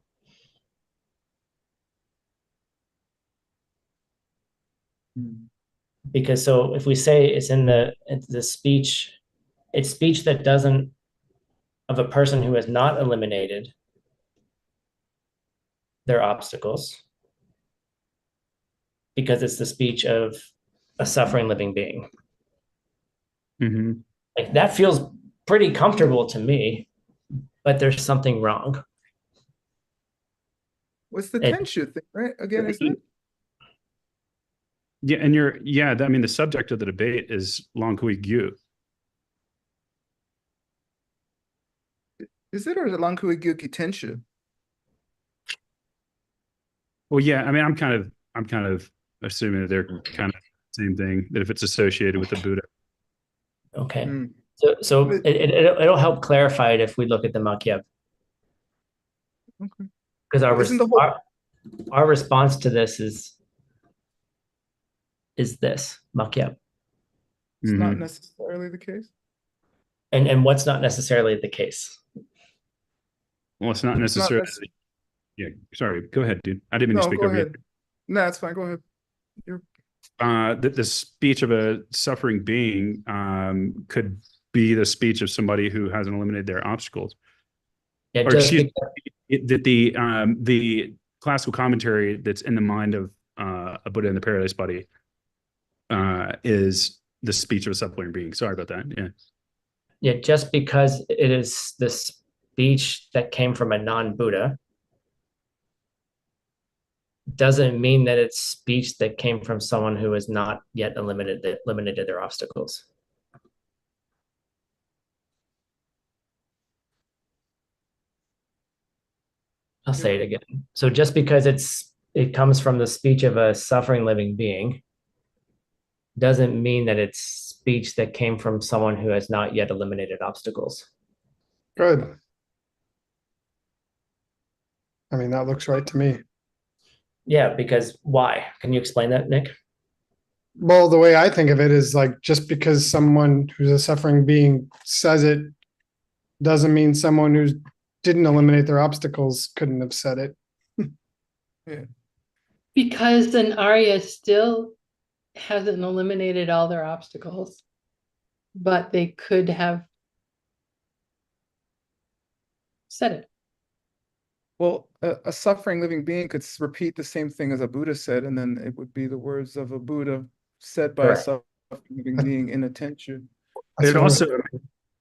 Because so if we say it's in the speech, it's speech that doesn't, of a person who has not eliminated their obstacles, because it's the speech of a suffering living being. Mm-hmm. Like that feels pretty comfortable to me, but there's something wrong. What's the tension thing, right? Again, isn't it? Yeah, and I mean, the subject of the debate is Long Kui Gyu. Is it, or is it Lang Kui Gyu Kitenshu? Well, yeah, I mean, I'm kind of assuming that they're kind of the same thing, that if it's associated with the Buddha. Okay. So it'll help clarify it if we look at the Makyab. Okay. Because our response to this is this Makyab. It's not necessarily the case. And what's not necessarily the case? Well, it's not necessarily. Yeah, sorry. Go ahead, dude. I didn't mean to speak over you. No, it's fine. Go ahead. The speech of a suffering being could be the speech of somebody who hasn't eliminated their obstacles. Yeah, the classical commentary that's in the mind of a Buddha in the paradise body is the speech of a suffering being. Sorry about that. Yeah. Yeah, just because it is the speech that came from a non-Buddha doesn't mean that it's speech that came from someone who has not yet eliminated their obstacles. I'll say it again. So just because it comes from the speech of a suffering living being doesn't mean that it's speech that came from someone who has not yet eliminated obstacles. Good. I mean, that looks right to me. Yeah, because why? Can you explain that, Nick? Well, the way I think of it is like, just because someone who's a suffering being says it doesn't mean someone who didn't eliminate their obstacles couldn't have said it. Yeah. Because an Arya still hasn't eliminated all their obstacles, but they could have said it. Well, a suffering living being could repeat the same thing as a Buddha said, and then it would be the words of a Buddha said by a suffering living being in attention. It also,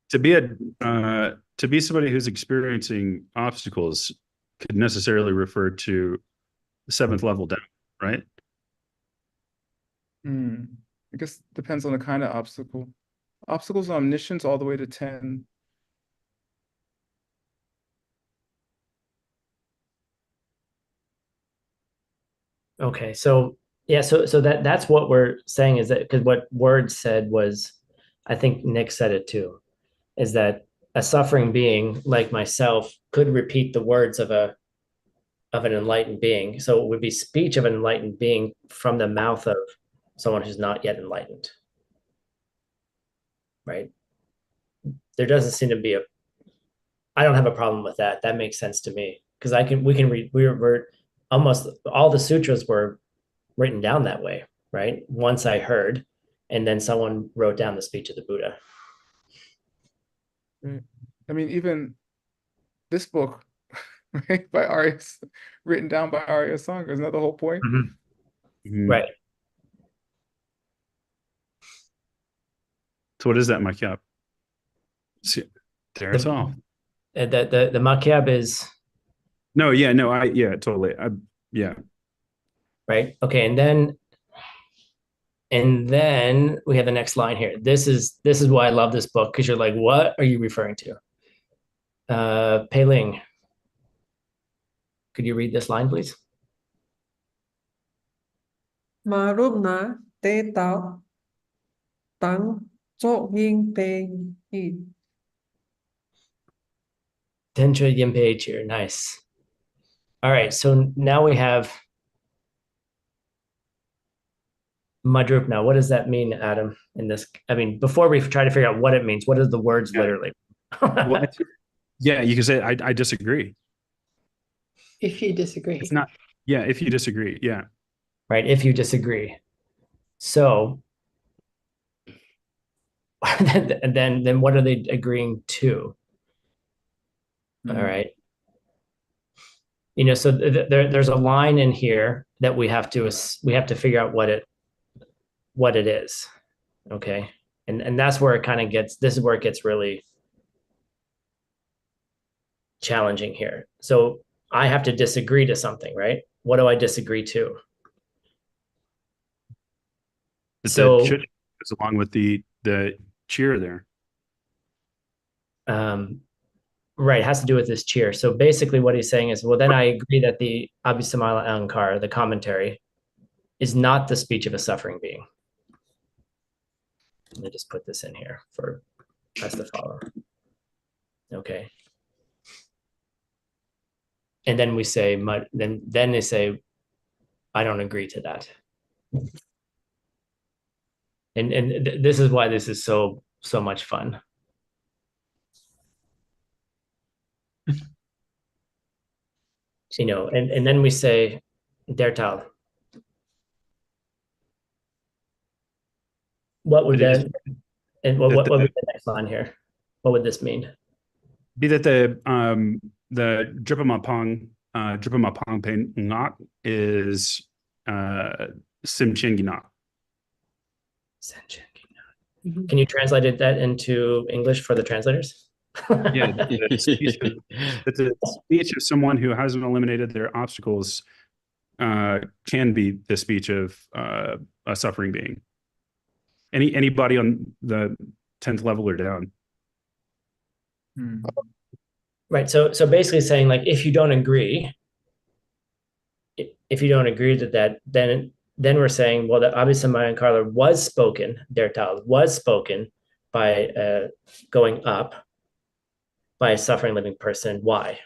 to be somebody who's experiencing obstacles could necessarily refer to the seventh level down, right? I guess it depends on the kind of obstacle. Obstacles of omniscience all the way to 10. Okay, so yeah, so that's what we're saying, is that because what Word said was, I think Nick said it too, is that a suffering being like myself could repeat the words of an enlightened being. So it would be speech of an enlightened being from the mouth of someone who's not yet enlightened. Right? There doesn't seem to be I don't have a problem with that. That makes sense to me, because we can read, we're almost all the sutras were written down that way, right? Once I heard, and then someone wrote down the speech of the Buddha. I mean, even this book, right, by Arya, written down by Arya Sangha, isn't that the whole point? Right. So what is that, Makiab? See, there's all. The Makiab is No, yeah, no, yeah, totally. Yeah. right. Okay, and then we have the next line here. This is why I love this book, because you're like, what are you referring to? Pei Ling, could you read this line, please? Mà lúc nã tế tạo tăng cho yên bền y. Tencha Yinpei Cheer. Nice. All right, so now we have Madrup. Now, what does that mean, Adam? In this, I mean, before we try to figure out what it means, what does the words literally? Well, yeah, you can say I disagree. If you disagree. It's not. Yeah, if you disagree. Yeah. Right. If you disagree. So then what are they agreeing to? All right. You know, so there's a line in here that we have to figure out what it is. Okay. And that's where it kind of gets, this is where it gets really challenging here. So I have to disagree to something, right? What do I disagree to? So goes along with the cheer there. Right, it has to do with this cheer. So basically what he's saying is, well, then I agree that the Abhisamala Ankar, the commentary, is not the speech of a suffering being. Let me just put this in here for us to follow. Okay. And then we say, then they say, I don't agree to that. And this is why this is so much fun. You know, and then we say, Dertal. What would that, and what would the next line here? What would this mean? Be that the Dripamapong Pain Ngak is Simchingina. Can you translate that into English for the translators? Yeah, it's a speech of someone who hasn't eliminated their obstacles can be the speech of a suffering being. Anybody on the 10th level or down. Right. So basically saying, like, if you don't agree to that, then we're saying, well, the Abhisamaya Ankara was spoken, Dertal was spoken by going up by a suffering living person. Why?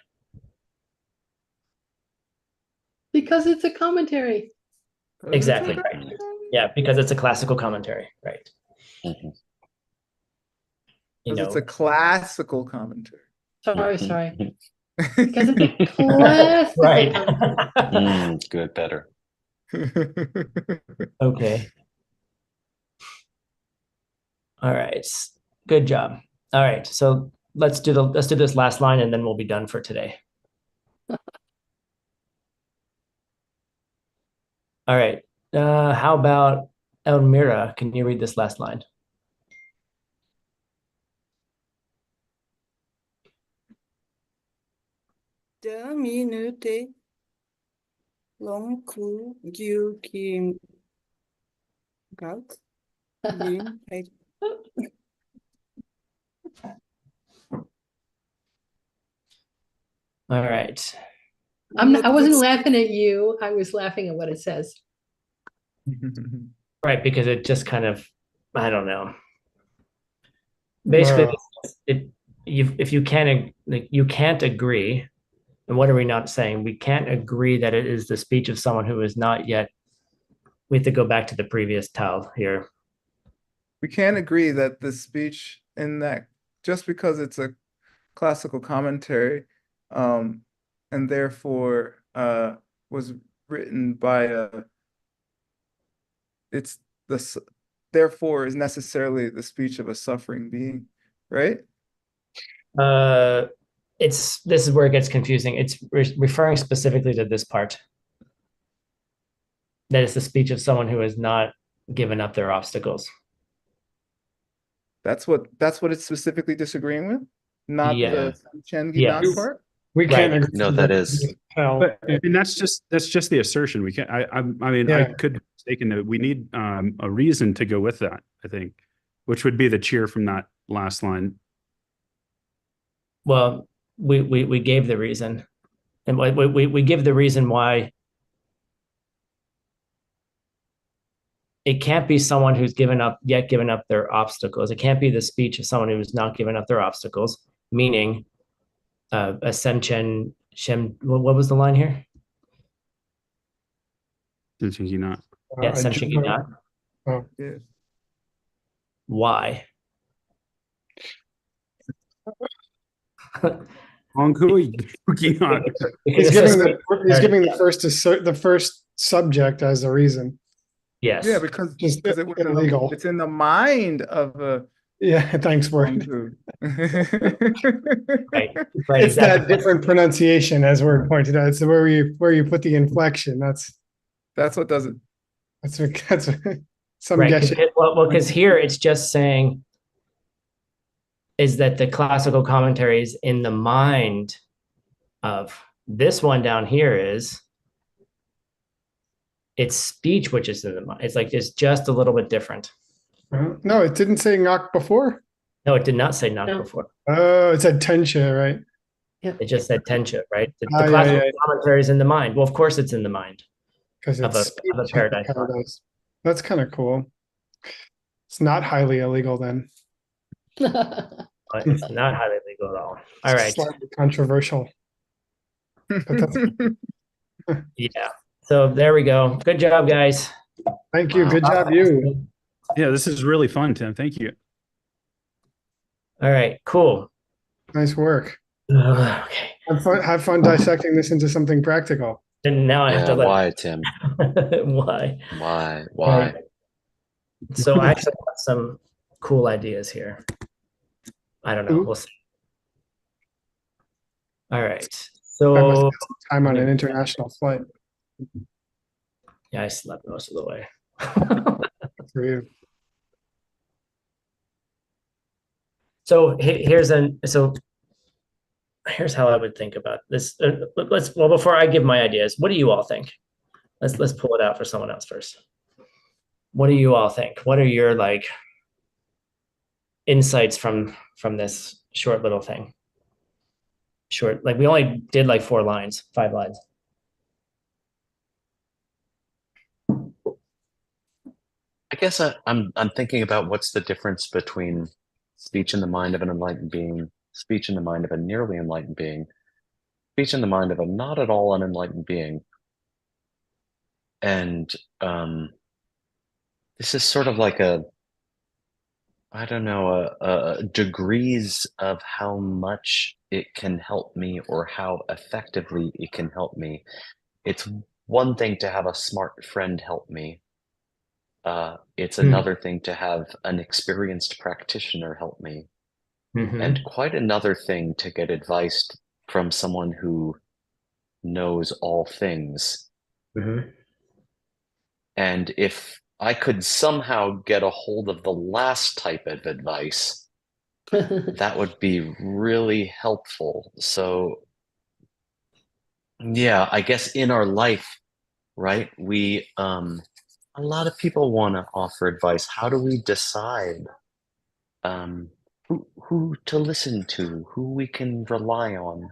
Because it's a commentary. Exactly. Right. Yeah, because it's a classical commentary, right? Because You know, it's a classical commentary. Sorry. Because it's a classical right. commentary. Good, better. Okay. All right. Good job. All right. So let's do this last line and then we'll be done for today. All right. How about Elmira? Can you read this last line? The minute long cool you kim gak yin All right. I wasn't laughing at you. I was laughing at what it says. Right, because it just kind of, I don't know. Basically, if you can't, like, you can't agree, and what are we not saying? We can't agree that it is the speech of someone who is not yet. We have to go back to the previous towel here. We can't agree that the speech in that, just because it's a classical commentary, and therefore was written by therefore is necessarily the speech of a suffering being, right? This is where it gets confusing. It's referring specifically to this part. That is the speech of someone who has not given up their obstacles. That's what it's specifically disagreeing with, not Yeah. the Chen Yes. Gidan part. We can't Right. agree. No, with that is. Hell. But I mean, that's just the assertion. We can't. I mean, I Yeah. could be mistaken that we need a reason to go with that. I think, which would be the cheer from that last line. Well, we gave the reason, and we give the reason why it can't be someone who's given up their obstacles. It can't be the speech of someone who's not given up their obstacles. Meaning, a Senchen Shem. What was the line here? Thinking not. Yeah, Senchen not. Oh. Yeah. Why? He's giving the first subject as a reason. Yes. Yeah, because it was illegal. It's in the mind of a. Yeah, thanks, word. Right. It's that different pronunciation, as Word pointed out. It's where you put the inflection. That's what does it. That's some right. Geshe. Well, because here it's just saying is that the classical commentary is in the mind of this one down here is it's speech, which is in the mind. It's just a little bit different. No, it didn't say knock before. No, it did not say knock before. Oh, it said tensha, right? Yeah. It just said tensha, right? The classical commentary is in the mind. Well, of course it's in the mind. Because of a paradise. That's kind of cool. It's not highly illegal then. It's not highly legal at all. All right. Slightly controversial. But yeah. So there we go. Good job, guys. Thank you. Good job, you. Yeah, this is really fun, Tim. Thank you. All right, cool. Nice work. Okay. Have fun dissecting this into something practical. And now I have to let. Why, Tim? Why? Why? Right. So I actually have some cool ideas here. I don't know. We'll see. All right. So time on an international flight. Yeah, I slept most of the way. For you. So here's how I would think about this. Before I give my ideas, what do you all think? Let's pull it out for someone else first. What do you all think? What are your insights from this short little thing? Short, we only did 5 lines. I guess I'm thinking about what's the difference between speech in the mind of an enlightened being, speech in the mind of a nearly enlightened being, speech in the mind of a not at all unenlightened being. And this is sort of like degrees of how much it can help me or how effectively it can help me. It's one thing to have a smart friend help me. It's another thing to have an experienced practitioner help me. And quite another thing to get advice from someone who knows all things. And if I could somehow get a hold of the last type of advice, that would be really helpful. So, yeah, I guess in our life, right, we, a lot of people want to offer advice. How do we decide who to listen to, who we can rely on,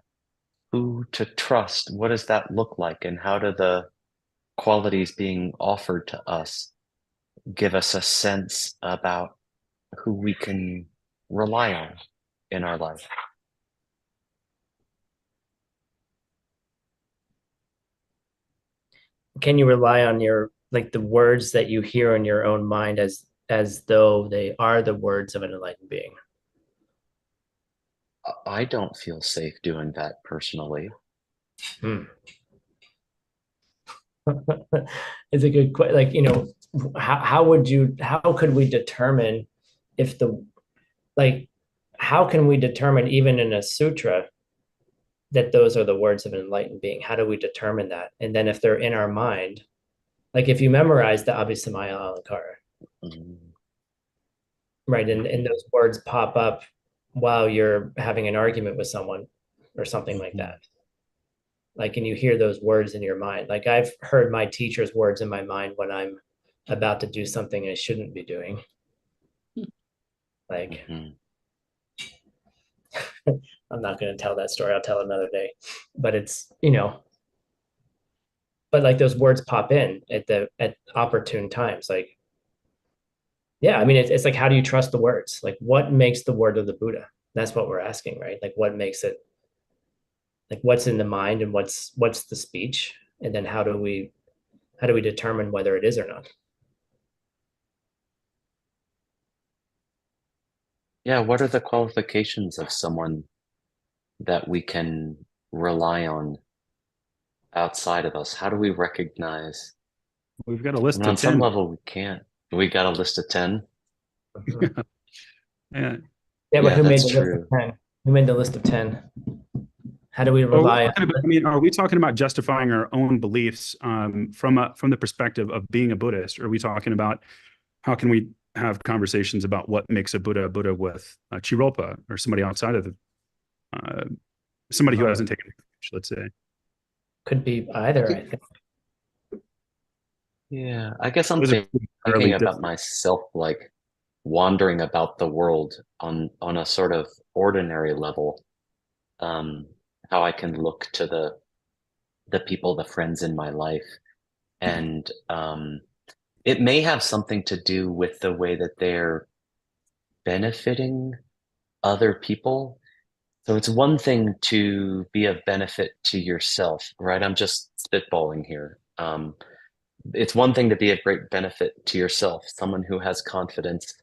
who to trust? What does that look like? And how do the qualities being offered to us give us a sense about who we can rely on in our life? Can you rely on your the words that you hear in your own mind as though they are the words of an enlightened being? I don't feel safe doing that personally. It's a good question. How could we determine if how can we determine even in a sutra that those are the words of an enlightened being? How do we determine that? And then if they're in our mind, if you memorize the Abhisamaya Alankara, Right. And those words pop up while you're having an argument with someone or something like that. Like, and you hear those words in your mind. Like I've heard my teacher's words in my mind when I'm about to do something I shouldn't be doing. Like, I'm not going to tell that story. I'll tell another day. But it's, but like those words pop in at opportune times. Like, yeah, I mean, it's like, how do you trust the words? Like, what makes the word of the Buddha? That's what we're asking, right? Like, what makes it? Like, what's in the mind and what's the speech, and then how do we determine whether it is or not? Yeah, what are the qualifications of someone that we can rely on outside of us? How do we recognize? We've got a list on of some 10. level we can't. We got a list of 10. Yeah. Yeah, but who made that's the list of 10? Who made the list of 10? How do we rely on? Are we talking about justifying our own beliefs from the perspective of being a Buddhist? Or are we talking about how can we have conversations about what makes a Buddha with Chiropa or somebody outside of the somebody who hasn't taken, let's say? Could be either, I think. Yeah, I guess I'm Those are thinking fairly about different. myself, like wandering about the world on a sort of ordinary level. How I can look to the people, the friends in my life, and it may have something to do with the way that they're benefiting other people. So it's one thing to be of benefit to yourself, right? I'm just spitballing here. It's one thing to be of great benefit to yourself, someone who has confidence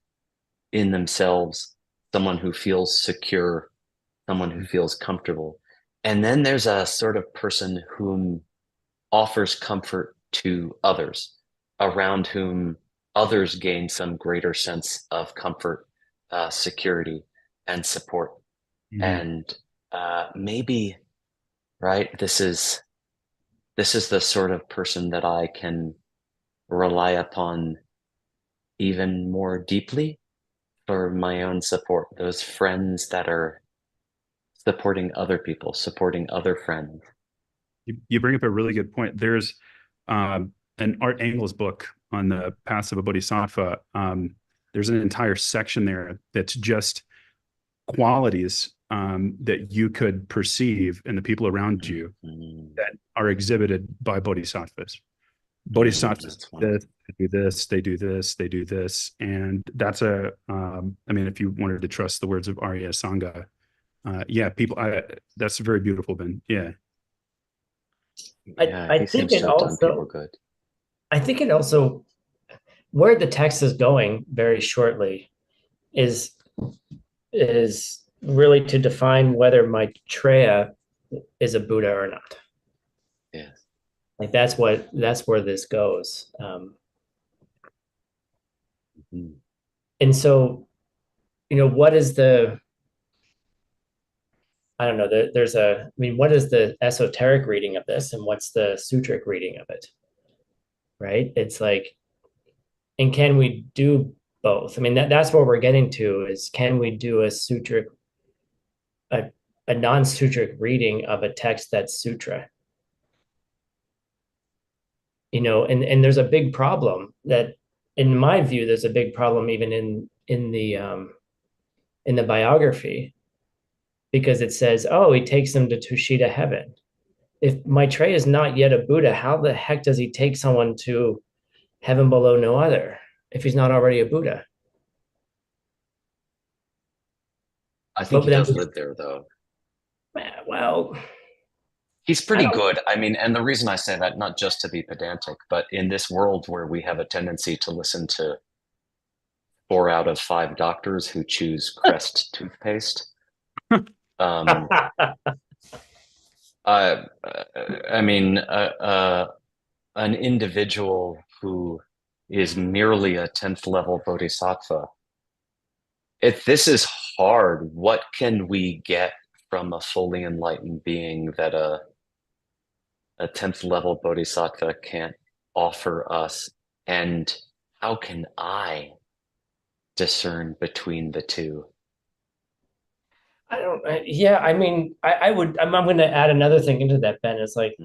in themselves, someone who feels secure, someone who feels comfortable. And then there's a sort of person whom offers comfort to others, around whom others gain some greater sense of comfort, security, and support. And maybe, right, this is the sort of person that I can rely upon even more deeply for my own support. Those friends that are supporting other people, supporting other friends. You bring up a really good point. There's an Art Engels book on the paths of a bodhisattva. There's an entire section there that's just qualities that you could perceive in the people around you that are exhibited by bodhisattvas. Bodhisattvas do this, they do this, they do this. And that's I mean, if you wanted to trust the words of Arya Sangha, people, that's very beautiful, Ben. Yeah. I think it also, I think it also, where the text is going very shortly is really to define whether Maitreya is a Buddha or not. Yes. Like that's where this goes. And so, what is I don't know, what is the esoteric reading of this and what's the sutric reading of it? Right? It's like, and can we do both? I mean, that's what we're getting to is, can we do a sutric, a non-sutric reading of a text that's sutra? And there's a big problem that, in my view, there's a big problem even in the biography, because it says, oh, he takes them to Tushita heaven. If Maitreya is not yet a Buddha, how the heck does he take someone to heaven below no other if he's not already a Buddha? I think he does live there, though. Well, he's pretty good. I mean, and the reason I say that, not just to be pedantic, but in this world where we have a tendency to listen to 4 out of 5 doctors who choose Crest toothpaste. I mean, an individual who is merely a 10th level bodhisattva. If this is hard, what can we get from a fully enlightened being that a 10th level bodhisattva can't offer us? And how can I discern between the two? Yeah, I mean, I'm going to add another thing into that, Ben. It's like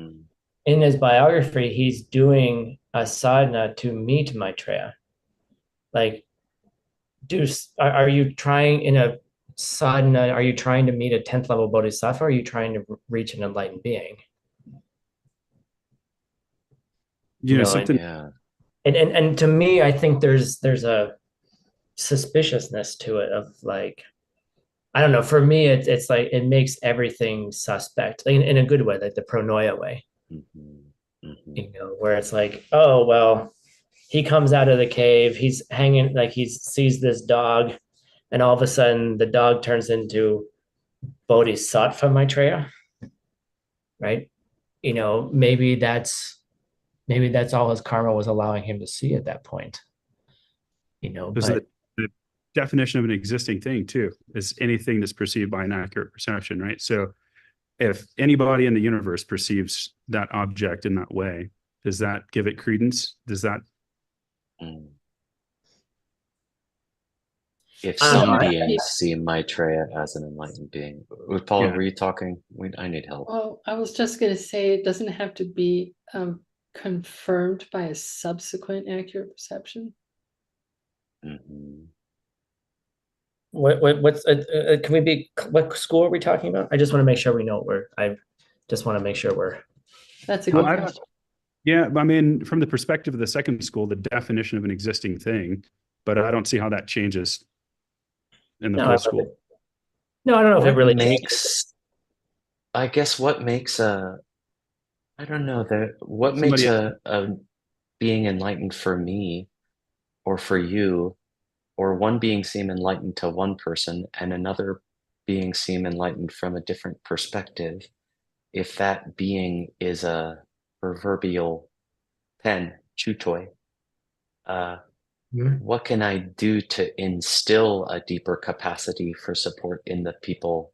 in his biography, he's doing a sadhana to meet Maitreya. Like, are you trying in a sadhana, are you trying to meet a 10th level bodhisattva, or are you trying to reach an enlightened being? You know, something. And to me, I think there's a suspiciousness to it of like, I don't know. For me, it's like it makes everything suspect in a good way, like the pronoia way. You know, where it's like, oh well, he comes out of the cave, he's hanging, like he sees this dog, and all of a sudden the dog turns into Bodhisattva Maitreya, right? You know, maybe that's all his karma was allowing him to see at that point. You know, There's but the definition of an existing thing too is anything that's perceived by an accurate perception, right? So if anybody in the universe perceives that object in that way, does that give it credence? Does that? If some beings see Maitreya as an enlightened being. Paula, were you talking? I need help. Well, I was just going to say it doesn't have to be confirmed by a subsequent accurate perception. What's can we be, what school are we talking about? I just want to make sure we know what I just want to make sure we're. That's a good question. Yeah, I mean, from the perspective of the second school, the definition of an existing thing, but I don't see how that changes in the first school. No, I don't know if it really makes. I guess what makes a. I don't know what makes a being enlightened for me, or for you, or one being seem enlightened to one person and another being seem enlightened from a different perspective, if that being is a proverbial pen, chutoy, what can I do to instill a deeper capacity for support in the people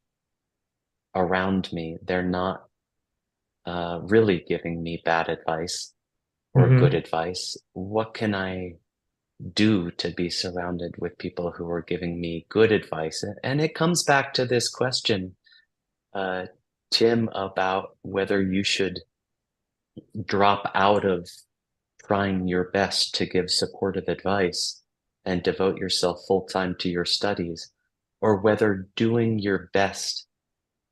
around me? They're not really giving me bad advice or good advice. What can I do to be surrounded with people who are giving me good advice? And it comes back to this question, Tim, about whether you should drop out of trying your best to give supportive advice and devote yourself full-time to your studies, or whether doing your best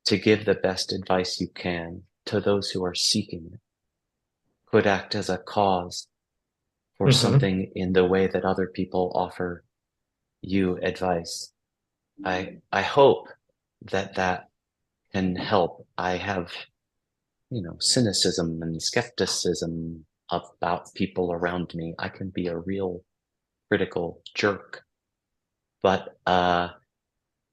to give the best advice you can to those who are seeking it could act as a cause for something in the way that other people offer you advice. I hope that can help. I have, cynicism and skepticism about people around me. I can be a real critical jerk, but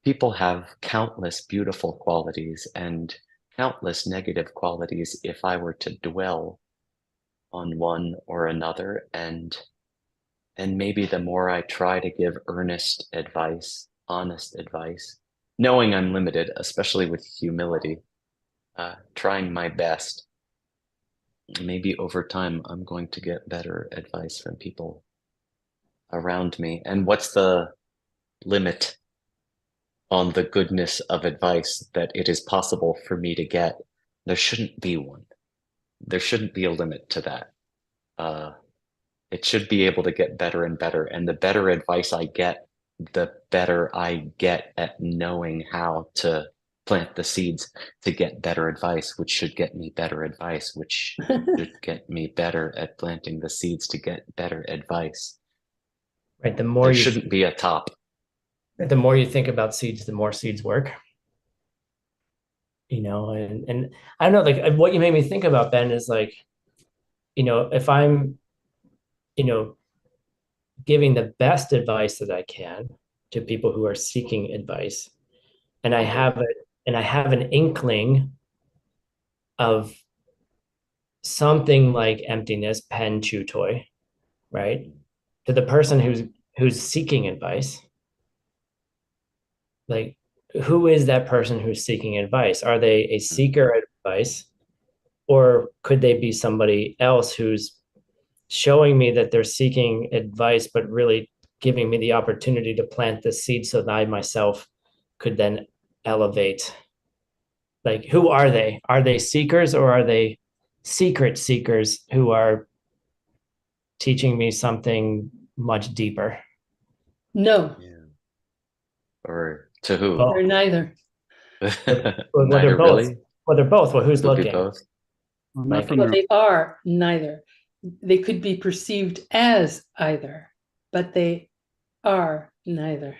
people have countless beautiful qualities and countless negative qualities if I were to dwell on one or another. And maybe the more I try to give earnest advice, honest advice, knowing I'm limited, especially with humility, trying my best, maybe over time I'm going to get better advice from people around me. And what's the limit on the goodness of advice that it is possible for me to get? There shouldn't be one. There shouldn't be a limit to that. It should be able to get better and better. And the better advice I get, the better I get at knowing how to plant the seeds to get better advice, which should get me better advice, which should get me better at planting the seeds to get better advice. Right. The more there shouldn't be a top. The more you think about seeds, the more seeds work. And I don't know, like what you made me think about, Ben, is like, if I'm, giving the best advice that I can to people who are seeking advice, and I have an inkling of something like emptiness, pen chew toy, right? To the person who's seeking advice, like, who is that person who's seeking advice? Are they a seeker of advice, or could they be somebody else who's showing me that they're seeking advice, but really giving me the opportunity to plant the seed so that I myself could then elevate. Like, who are they? Are they seekers or are they secret seekers who are teaching me something much deeper? No, Or to who? or neither. Well, Neither they're both. really? Well, they're both. Well, who's Could be looking? both. Well, not Like, from Well, the, they are neither. They could be perceived as either, but they are neither.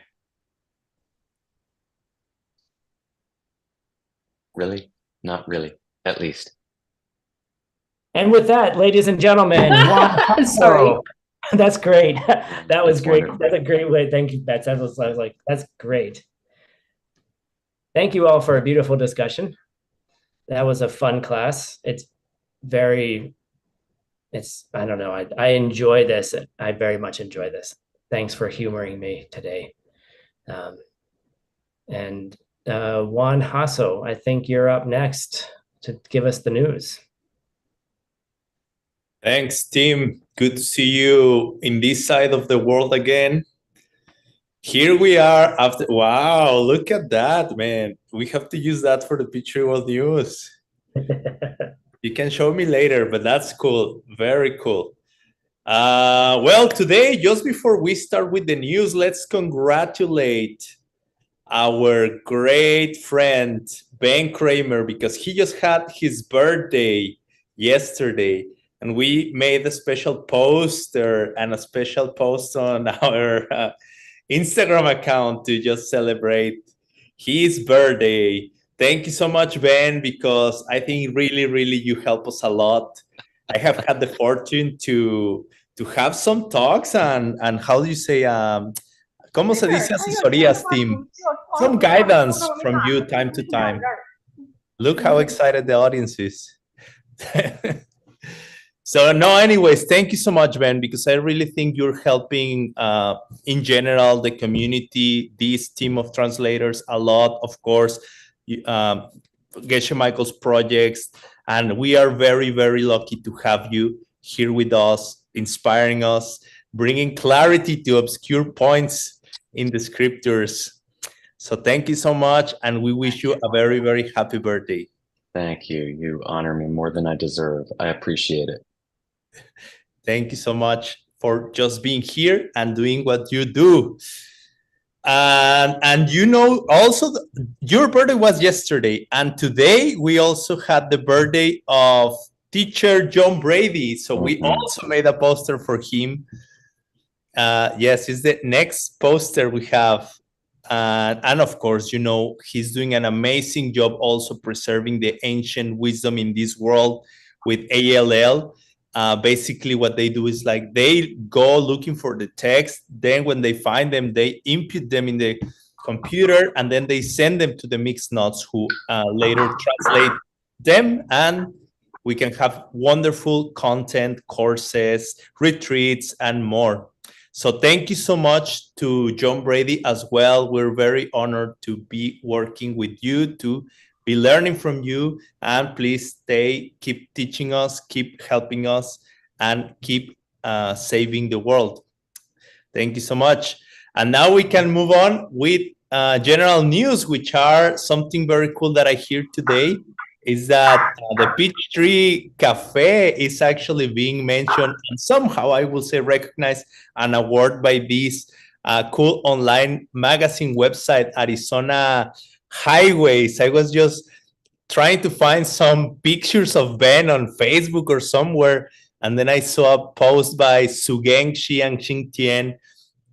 Really? Not really, at least. and with that, ladies and gentlemen, Juan Sorry. Paso. That's great. That was That's great. wonderful. That's a great way. Thank you, Betsy. I was like, that's great. Thank you all for a beautiful discussion. That was a fun class. I don't know. I enjoy this. I very much enjoy this. Thanks for humoring me today. And Juan Hasso, I think you're up next to give us the news. Thanks, Tim. Good to see you in this side of the world again. Here we are after, wow, look at that, man. We have to use that for the Picture World News. You can show me later, but that's cool. Very cool. Well, today, just before we start with the news, let's congratulate our great friend, Ben Kramer, because he just had his birthday yesterday. And we made a special poster and a special post on our Instagram account to just celebrate his birthday. Thank you so much, Ben, because I think really you help us a lot. I have had the fortune to have some talks and how do you say, ¿cómo se dice asesorías, Tim? Some guidance from you time to time. Look how excited the audience is. So no, anyways, thank you so much, Ben, because I really think you're helping in general the community, this team of translators a lot, of course, Geshe Michael's projects, and we are very lucky to have you here with us, inspiring us, bringing clarity to obscure points in the scriptures. So thank you so much, and we wish you a very happy birthday. Thank you. You honor me more than I deserve. I appreciate it. Thank you so much for just being here and doing what you do. And you know, also your birthday was yesterday, and today we also had the birthday of teacher John Brady. So we also made a poster for him. Yes, it's the next poster we have. And of course, you know, he's doing an amazing job also preserving the ancient wisdom in this world with ALL. Basically, what they do is like they go looking for the text. Then when they find them, they input them in the computer, and then they send them to the mixed notes who later translate them. And we can have wonderful content, courses, retreats, and more. So thank you so much to John Brady as well. We're very honored to be working with you, to be learning from you, and please keep teaching us, keep helping us, and keep saving the world. Thank you so much. And now we can move on with general news, which are something very cool that I hear today is that the Peachtree Cafe is actually being mentioned and somehow I will say recognized an award by this cool online magazine website, Arizona Highways. I was just trying to find some pictures of Ben on Facebook or somewhere, and then I saw a post by Sugeng Xiang Xingtian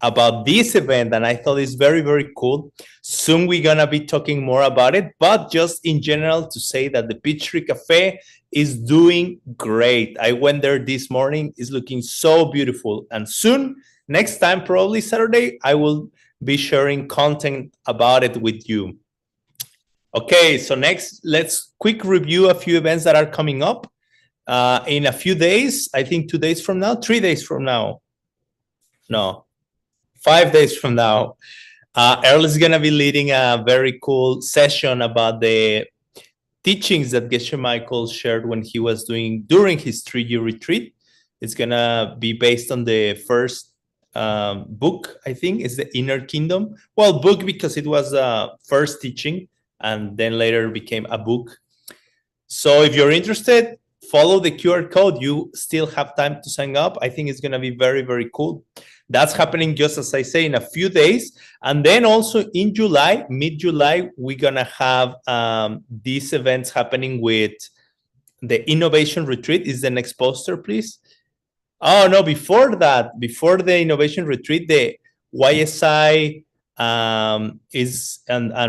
about this event, and I thought it's very cool. Soon we're gonna be talking more about it, but just in general to say that the Peachtree Cafe is doing great. I went there this morning. It's looking so beautiful, and soon, next time, probably Saturday, I will be sharing content about it with you. Okay, so next, let's quick review a few events that are coming up in a few days. I think 2 days from now, 3 days from now. No, 5 days from now. Earl is going to be leading a very cool session about the teachings that Geshe Michael shared when he was during his 3-year retreat. It's going to be based on the first book, I think, is the Inner Kingdom. Well, book because it was first teaching and then later became a book. So if you're interested, follow the QR code. You still have time to sign up. I think it's going to be very, very cool. That's happening, just as I say, in a few days. And then also in July, mid-July, we're going to have these events happening with the Innovation Retreat. Is the next poster, please? Oh, no, before that, before the Innovation Retreat, the YSI and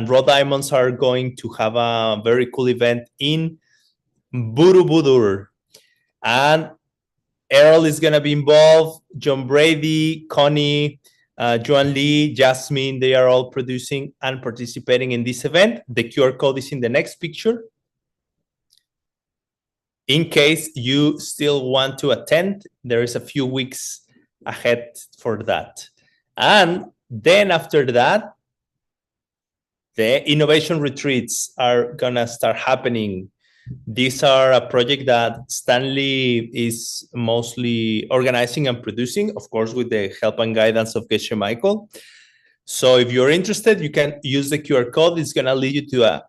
Raw Diamonds are going to have a very cool event in Borobudur. And Errol is going to be involved, John Brady, Connie, Joan Lee, Jasmine, they are all producing and participating in this event. The QR code is in the next picture. In case you still want to attend, there is a few weeks ahead for that. And then after that, the innovation retreats are going to start happening. These are a project that Stanley is mostly organizing and producing, of course, with the help and guidance of Geshe Michael. So if you're interested, you can use the QR code. It's going to lead you to a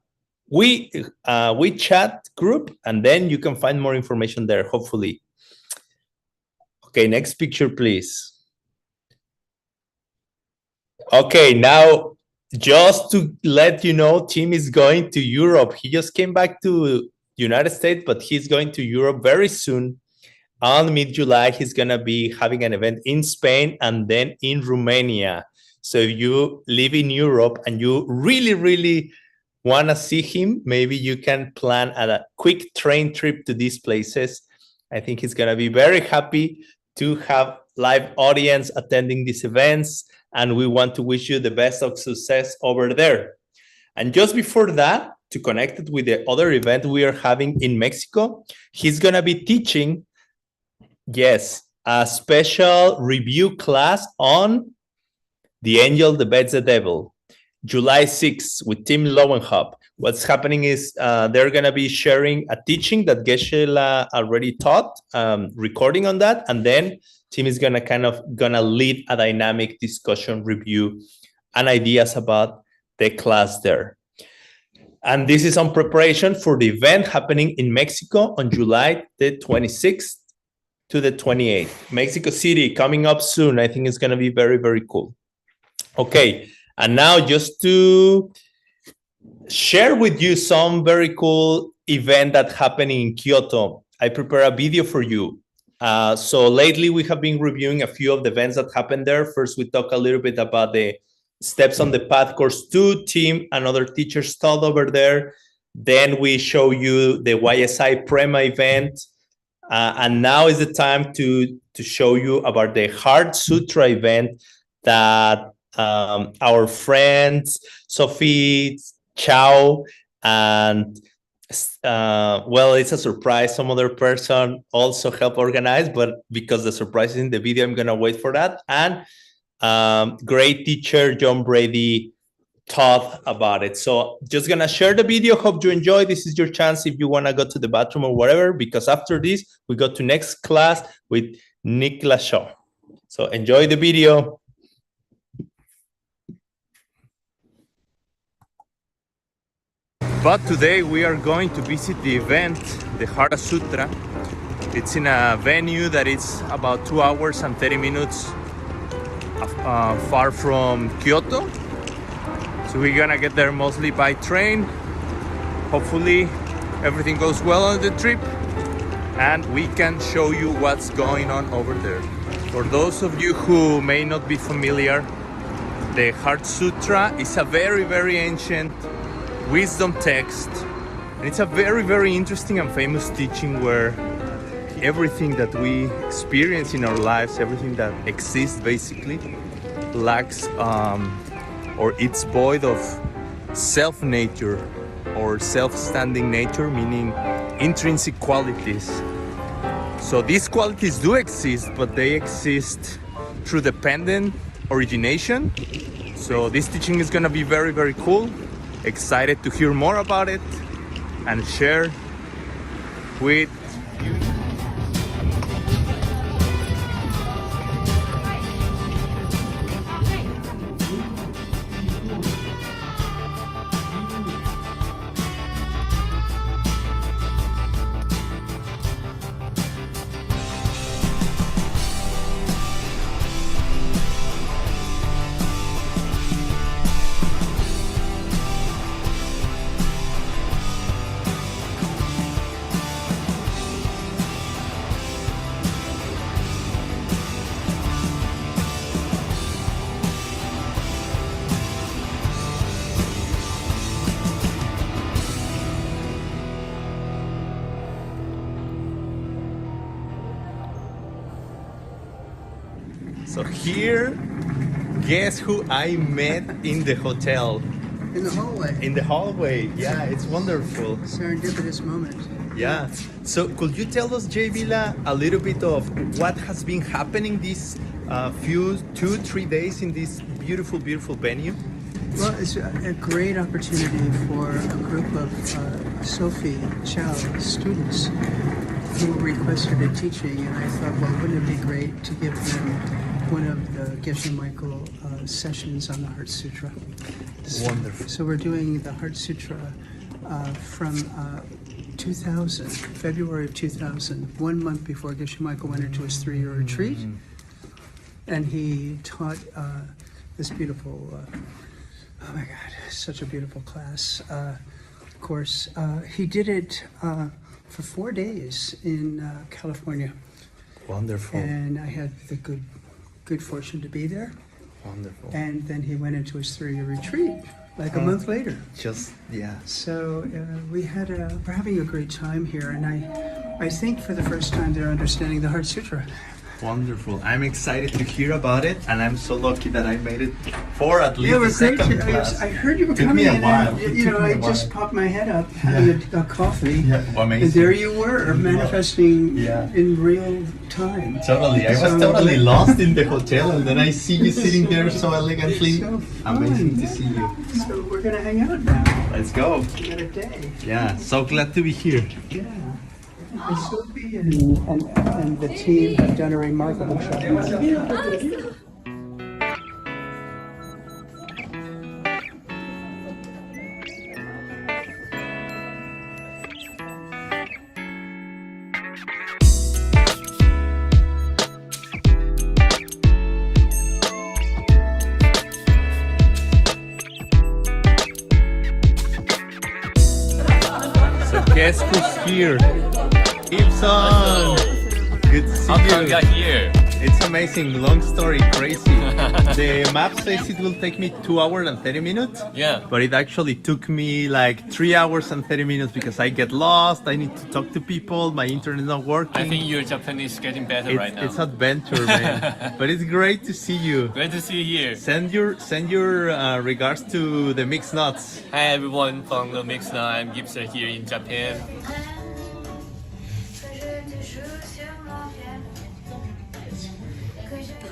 WeChat group, and then you can find more information there, hopefully. Okay, next picture, please. Okay, now, just to let you know, Tim is going to Europe. He just came back to United States, but he's going to Europe very soon. On mid-July, he's going to be having an event in Spain and then in Romania. So if you live in Europe and you really, really want to see him, maybe you can plan a quick train trip to these places. I think he's going to be very happy to have live audience attending these events, and we want to wish you the best of success over there. And just before that, to connect it with the other event we are having in Mexico, he's going to be teaching, yes, a special review class on The Angel Debates the Devil, July 6th with Tim Lowenhaupt. What's happening is they're going to be sharing a teaching that Geshe already taught, recording on that, and then Tim is going to lead a dynamic discussion review and ideas about the class there. And this is on preparation for the event happening in Mexico on July the 26th to the 28th. Mexico City coming up soon. I think it's going to be very, very cool. Okay, and now just to share with you some very cool event that happened in Kyoto, I prepared a video for you. So lately we have been reviewing a few of the events that happened there. First, we talk a little bit about the Steps on the Path Course 2 team and other teachers taught over there. Then we show you the YSI Prema event. And now is the time to show you about the Heart Sutra event that our friends Sophie Chow and well, it's a surprise, some other person also helped organize, but because the surprise is in the video, I'm gonna wait for that. And great teacher John Brady taught about it. So just gonna share the video. Hope you enjoy. This is your chance if you want to go to the bathroom or whatever, because after this we go to next class with Nick Lashaw. So enjoy the video. But today we are going to visit the event, the Hara Sutra. It's in a venue that is about 2 hours and 30 minutes far from Kyoto. So we're gonna get there mostly by train. Hopefully everything goes well on the trip and we can show you what's going on over there. For those of you who may not be familiar, the Heart Sutra is a very, very ancient wisdom text, and it's a very, very interesting and famous teaching where everything that we experience in our lives, everything that exists basically, lacks or it's void of self-nature or self-standing nature, meaning intrinsic qualities. So these qualities do exist, but they exist through dependent origination. So this teaching is going to be very, very cool. Excited to hear more about it and share with you. So here, guess who I met in the hotel? In the hallway. In the hallway. Yeah, it's wonderful. Serendipitous moment. Yeah. So could you tell us, Jay Villa, a little bit of what has been happening these 2-3 days in this beautiful, beautiful venue? Well, it's a great opportunity for a group of Sophie Chow students who requested a teaching, and I thought, well, wouldn't it be great to give them one of the Geshe Michael sessions on the Heart Sutra. Wonderful. So we're doing the Heart Sutra from 2000, February of 2000, 1 month before Geshe Michael went into his 3-year retreat. And he taught this beautiful, oh my God, such a beautiful class course. He did it for 4 days in California. Wonderful. And I had the good fortune to be there. Wonderful. And then he went into his 3-year retreat like a month later. Just, yeah. So we're having a great time here, and I think for the first time they're understanding the Heart Sutra. Wonderful. I'm excited to hear about it, and I'm so lucky that I made it for at least the second class. I heard you were Took coming me a in, while. and I just popped my head up, having a coffee, Amazing. and there you were, manifesting in real time. Totally. I was totally lost in the hotel, and then I see you sitting there so elegantly. So amazing to see you. So we're going to hang out now. Let's go. We got a day. Yeah, so glad to be here. Yeah. And Sophie and the team have done a remarkable job. So guess who's here? Gibson! Good to see How come you. you are here? It's amazing, long story, crazy. The map says it will take me 2 hours and 30 minutes. Yeah. But it actually took me like 3 hours and 30 minutes because I get lost, I need to talk to people, my internet is not working. I think your Japanese is getting better right now. It's adventure, man. But it's great to see you. Great to see you here. Send your regards to the Mixed Nuts. Hi everyone from the Mixed Nuts. I'm Gibson here in Japan.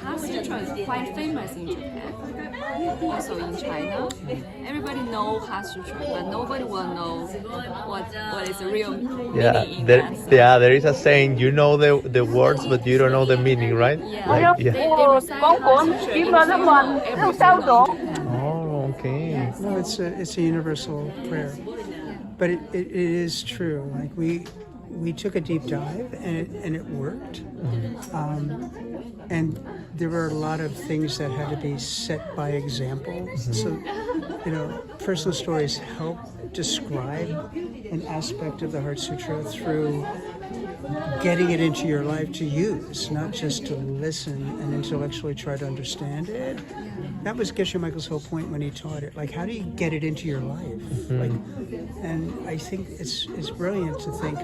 Heart Sutra is quite famous in Japan, also in China. Everybody knows Heart Sutra, but nobody will know what is the real meaning in that. There is a saying, you know the words, but you don't know the meaning, right? Yeah. They recite Heart Sutra in every single Japan. Oh, okay. No, it's a universal prayer, but it is true. Like we took a deep dive and it worked. And there were a lot of things that had to be set by example. So, personal stories help describe an aspect of the Heart Sutra through getting it into your life to use, not just to listen and intellectually try to understand it. That was Geshe Michael's whole point when he taught it. Like, how do you get it into your life? And I think it's brilliant to think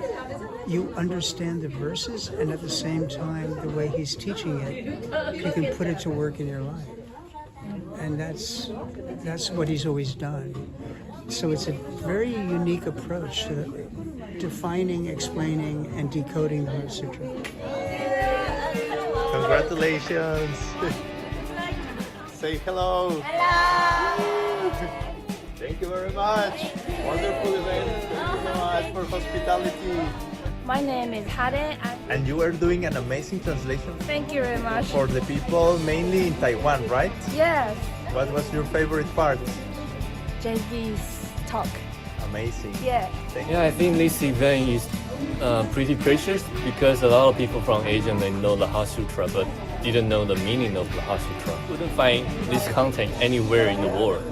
you understand the verses, and at the same time, the way he's teaching it, you can put it to work in your life. And that's what he's always done. So it's a very unique approach to defining, explaining, and decoding the Heart Sutra. Congratulations. Say hello. Hello. Thank you very much. Wonderful event. Thank you so much for hospitality. My name is Hade. And you are doing an amazing translation. Thank you very much. For the people mainly in Taiwan, right? Yes. What was your favorite part? JV's talk. Amazing. Yeah. I think this event is pretty precious because a lot of people from Asia they know the Heart Sutra but didn't know the meaning of the Heart Sutra. Couldn't find this content anywhere in the world.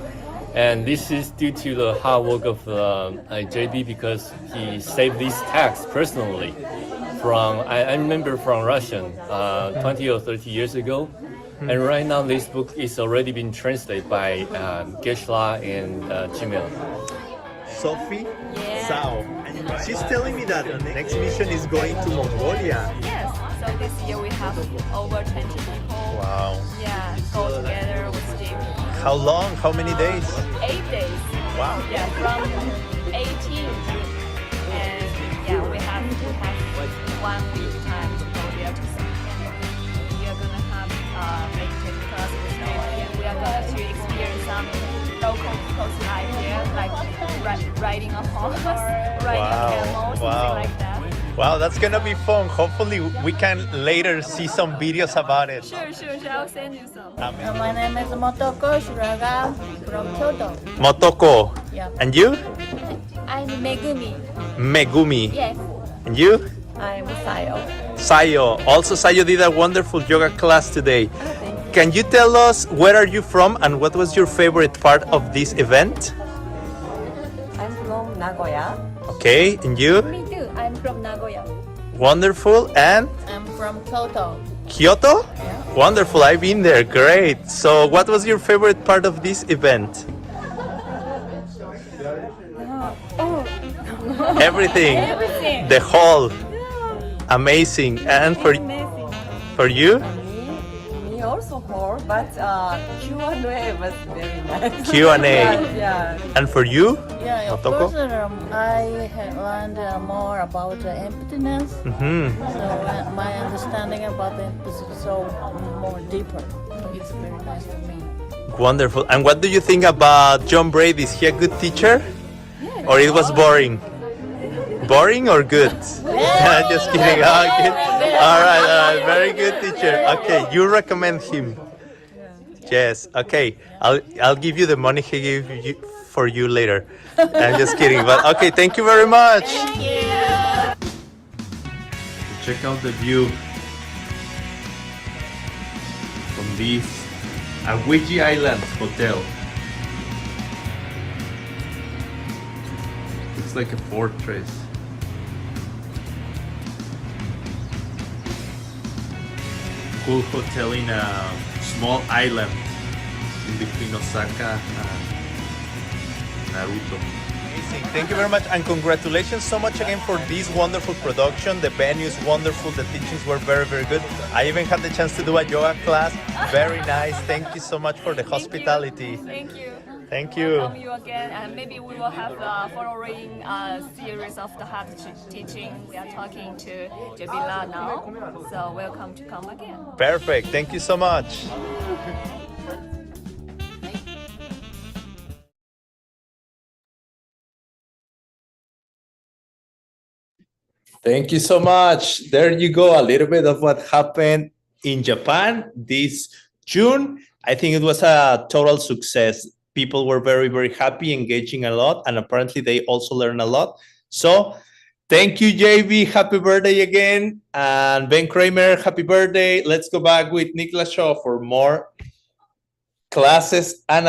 And this is due to the hard work of JB because he saved this text personally from, I remember from Russian 20 or 30 years ago. And right now this book is already been translated by Geshe and Jimil. Sophie Zhao. And she's telling me that the next mission is going to Mongolia. Yes, so this year we have over 20 people Wow. Yeah, go together with Steve. How long? How many days? 8 days. Wow. Yeah, from 18 and yeah, we have 1 week time to go there to see. And we are gonna have meditation class with Steve, and we are going to experience some local people's life here, like riding a horse, riding a camel, something like that. Wow, that's gonna be fun. Hopefully we can later see some videos about it. Sure. I'll send you some. My name is Motoko Shuraga from Kyoto. Motoko. Yeah. And you? I'm Megumi. Megumi. Yes. And you? I'm Sayo. Sayo. Also, Sayo did a wonderful yoga class today. Can you tell us where are you from and what was your favorite part of this event? I'm from Nagoya. Okay, and you? Me too. I'm from Nagoya. Wonderful. And I'm from Kyoto. Kyoto? Yeah. Wonderful. I've been there. Great. So what was your favorite part of this event? Everything. Everything. The whole. Amazing. And for you? Me also whole, but Q&A was very nice. Q&A. Yeah. And for you? Yeah, of Motoko? course, I have learned more about emptiness. Mm-hmm. So my understanding about the emptiness is so more deeper. So it's very nice for me. Wonderful. And what do you think about John Brady? Is he a good teacher? Yeah, Or it was boring? Boring or good? Just kidding. Okay. All right. Very good teacher. Okay, you recommend him? Yes. Okay. I'll give you the money he gave you for you later. I'm just kidding. But okay. Thank you very much. Thank you. Check out the view from this Awiji Island Hotel. Looks like a fortress. Cool hotel in a small island in between Osaka and Naruto. Amazing. Thank you very much and congratulations so much again for this wonderful production. The venue is wonderful. The teachings were very, very good. I even had the chance to do a yoga class. Very nice. Thank you so much for the hospitality. Thank you. Thank you. Welcome you again, and maybe we will have a following series of the heart teaching. We are talking to Jabila now, so welcome to come again. Perfect. Thank you so much. Thank you so much. There you go. A little bit of what happened in Japan this June. I think it was a total success. People were very, very happy, engaging a lot, and apparently they also learned a lot. So thank you, JB. Happy birthday again. And Ben Kramer, happy birthday. Let's go back with Niklas Shaw for more classes and